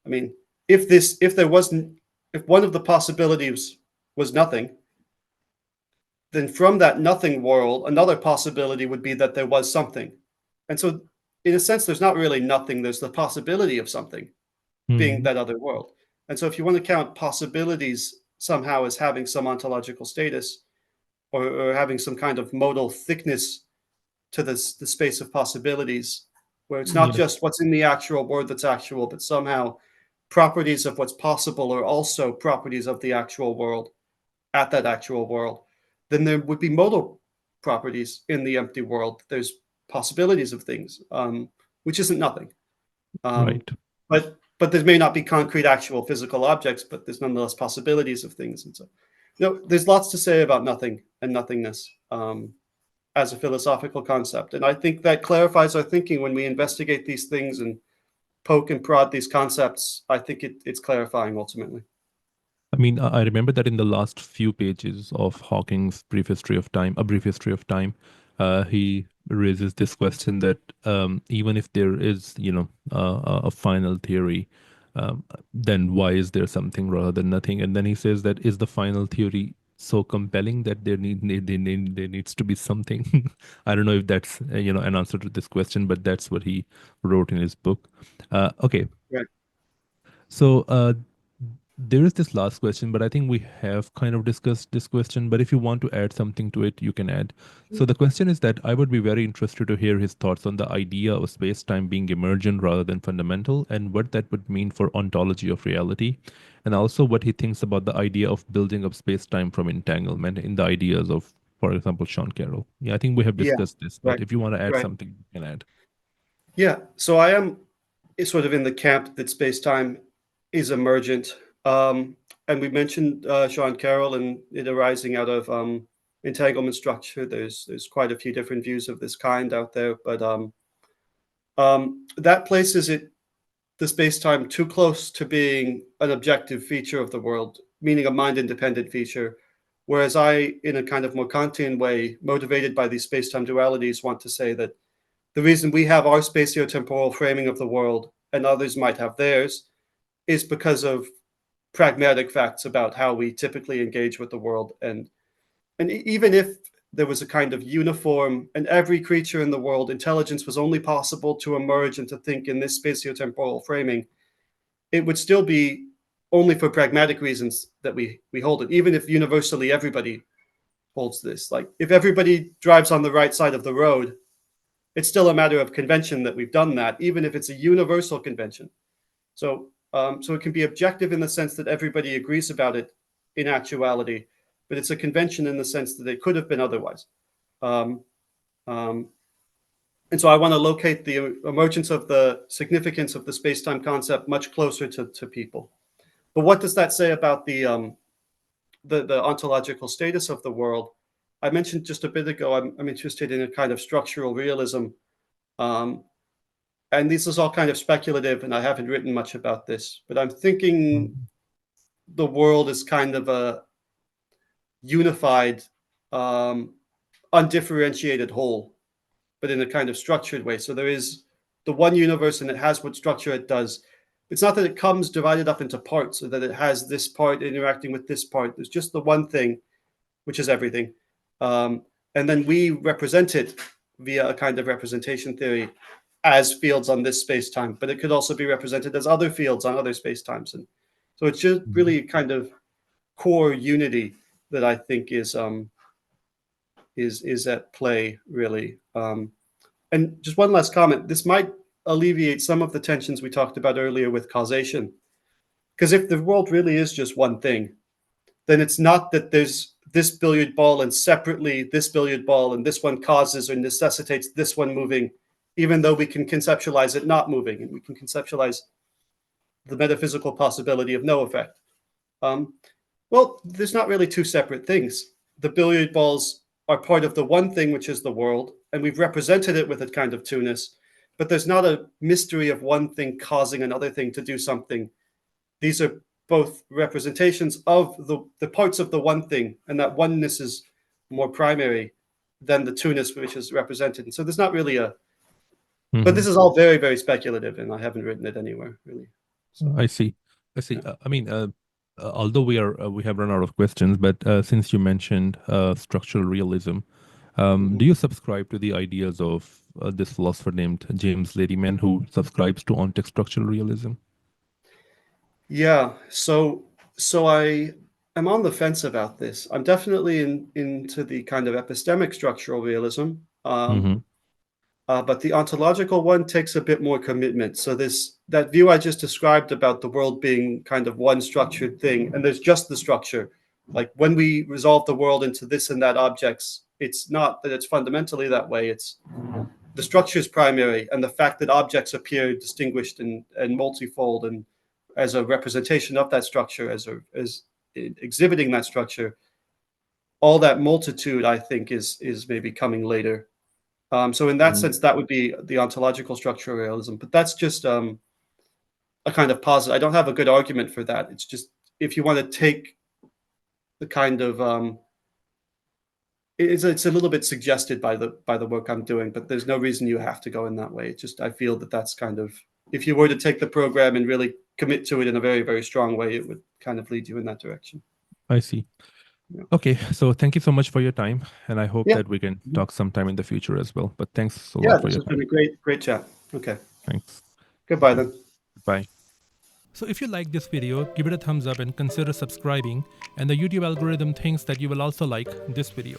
I mean, if one of the possibilities was nothing, then from that nothing world, another possibility would be that there was something. And so, in a sense, there's not really nothing, there's the possibility of something being Hmm. that other world. And so, if you want to count possibilities somehow as having some ontological status or having some kind of modal thickness to the space of possibilities, where it's not Yes, just what's in the actual world that's actual, but somehow properties of what's possible are also properties of the actual world at that actual world, then there would be modal properties in the empty world. There's possibilities of things, which isn't nothing. Um, right. but there may not be concrete, actual physical objects, but there's nonetheless possibilities of things. And so, there's lots to say about nothing and nothingness as a philosophical concept. And I think that clarifies our thinking when we investigate these things and poke and prod these concepts. I think it's clarifying ultimately. I mean, I remember that in the last few pages of Hawking's Brief History of Time, A Brief History of Time, he raises this question that even if there is, a final theory, then why is there something rather than nothing? And then he says that is the final theory so compelling that there needs to be something. I don't know if that's an answer to this question, but that's what he wrote in his book. Okay, Right. so there is this last question, but I think we have kind of discussed this question. But if you want to add something to it, you can add. So the question is that I would be very interested to hear his thoughts on the idea of space-time being emergent rather than fundamental, and what that would mean for ontology of reality, and also what he thinks about the idea of building up space-time from entanglement in the ideas of, for example, Sean Carroll. Yeah, I think we have Yeah. discussed this, but Right. if you want to add Right. something, you can add. Yeah, so I am sort of in the camp that space-time is emergent. And we mentioned Sean Carroll and it arising out of entanglement structure. There's quite a few different views of this kind out there, but that places the space-time too close to being an objective feature of the world, meaning a mind-independent feature. Whereas I, in a kind of more Kantian way, motivated by these space-time dualities, want to say that the reason we have our spatiotemporal framing of the world and others might have theirs is because of pragmatic facts about how we typically engage with the world. And even if there was a kind of uniform and every creature in the world, intelligence was only possible to emerge and to think in this spatiotemporal framing, it would still be only for pragmatic reasons that we hold it, even if universally everybody holds this. Like if everybody drives on the right side of the road, it's still a matter of convention that we've done that, even if it's a universal convention. So it can be objective in the sense that everybody agrees about it in actuality, but it's a convention in the sense that it could have been otherwise. Um, um, and so I want to locate the emergence of the significance of the space-time concept much closer to people. But what does that say about the ontological status of the world? I mentioned just a bit ago, I'm interested in a kind of structural realism. And this is all kind of speculative, and I haven't written much about this, but I'm thinking the world is kind of a unified, undifferentiated whole, but in a kind of structured way. So there is the one universe, and it has what structure it does. It's not that it comes divided up into parts, or that it has this part interacting with this part. There's just the one thing, which is everything. And then we represent it via a kind of representation theory as fields on this space-time, but it could also be represented as other fields on other space-times. And so it's just really a kind of core unity that I think is at play, really. And just one last comment, this might alleviate some of the tensions we talked about earlier with causation. Because if the world really is just one thing, then it's not that there's this billiard ball and separately this billiard ball and this one causes or necessitates this one moving, even though we can conceptualize it not moving and we can conceptualize the metaphysical possibility of no effect. Well, there's not really two separate things. The billiard balls are part of the one thing, which is the world, and we've represented it with a kind of two-ness, but there's not a mystery of one thing causing another thing to do something. These are both representations of the parts of the one thing, and that oneness is more primary than the two-ness which is represented. And so there's not really a, but this is all very, very speculative, and I haven't written it anywhere, really. So, I see. yeah. Although we have run out of questions, but since you mentioned structural realism, do you subscribe to the ideas of this philosopher named James Ladyman, who subscribes to ontic structural realism? Yeah, so I am on the fence about this. I'm definitely into the kind of epistemic structural realism, but the ontological one takes a bit more commitment. So that view I just described about the world being kind of one structured thing, and there's just the structure. Like when we resolve the world into this and that objects, it's not that it's fundamentally that way. It's the structure is primary, and the fact that objects appear distinguished and multifold and as a representation of that structure, as exhibiting that structure, all that multitude, I think, is maybe coming later. So in that sense, that would be the ontological structural realism. But that's just a kind of posit. I don't have a good argument for that. It's just if you want to take the kind of it's a little bit suggested by the work I'm doing, but there's no reason you have to go in that way. It's just I feel that that's kind of, if you were to take the program and really commit to it in a very, very strong way, it would kind of lead you in that direction. I see. Yeah. Okay, so thank you so much for your time, and I hope that we can talk sometime in the future as well. But thanks a lot for your time. Yeah, this has been a great chat. Okay. Thanks. Goodbye then. Bye. So if you like this video, give it a thumbs up and consider subscribing, and the YouTube algorithm thinks that you will also like this video.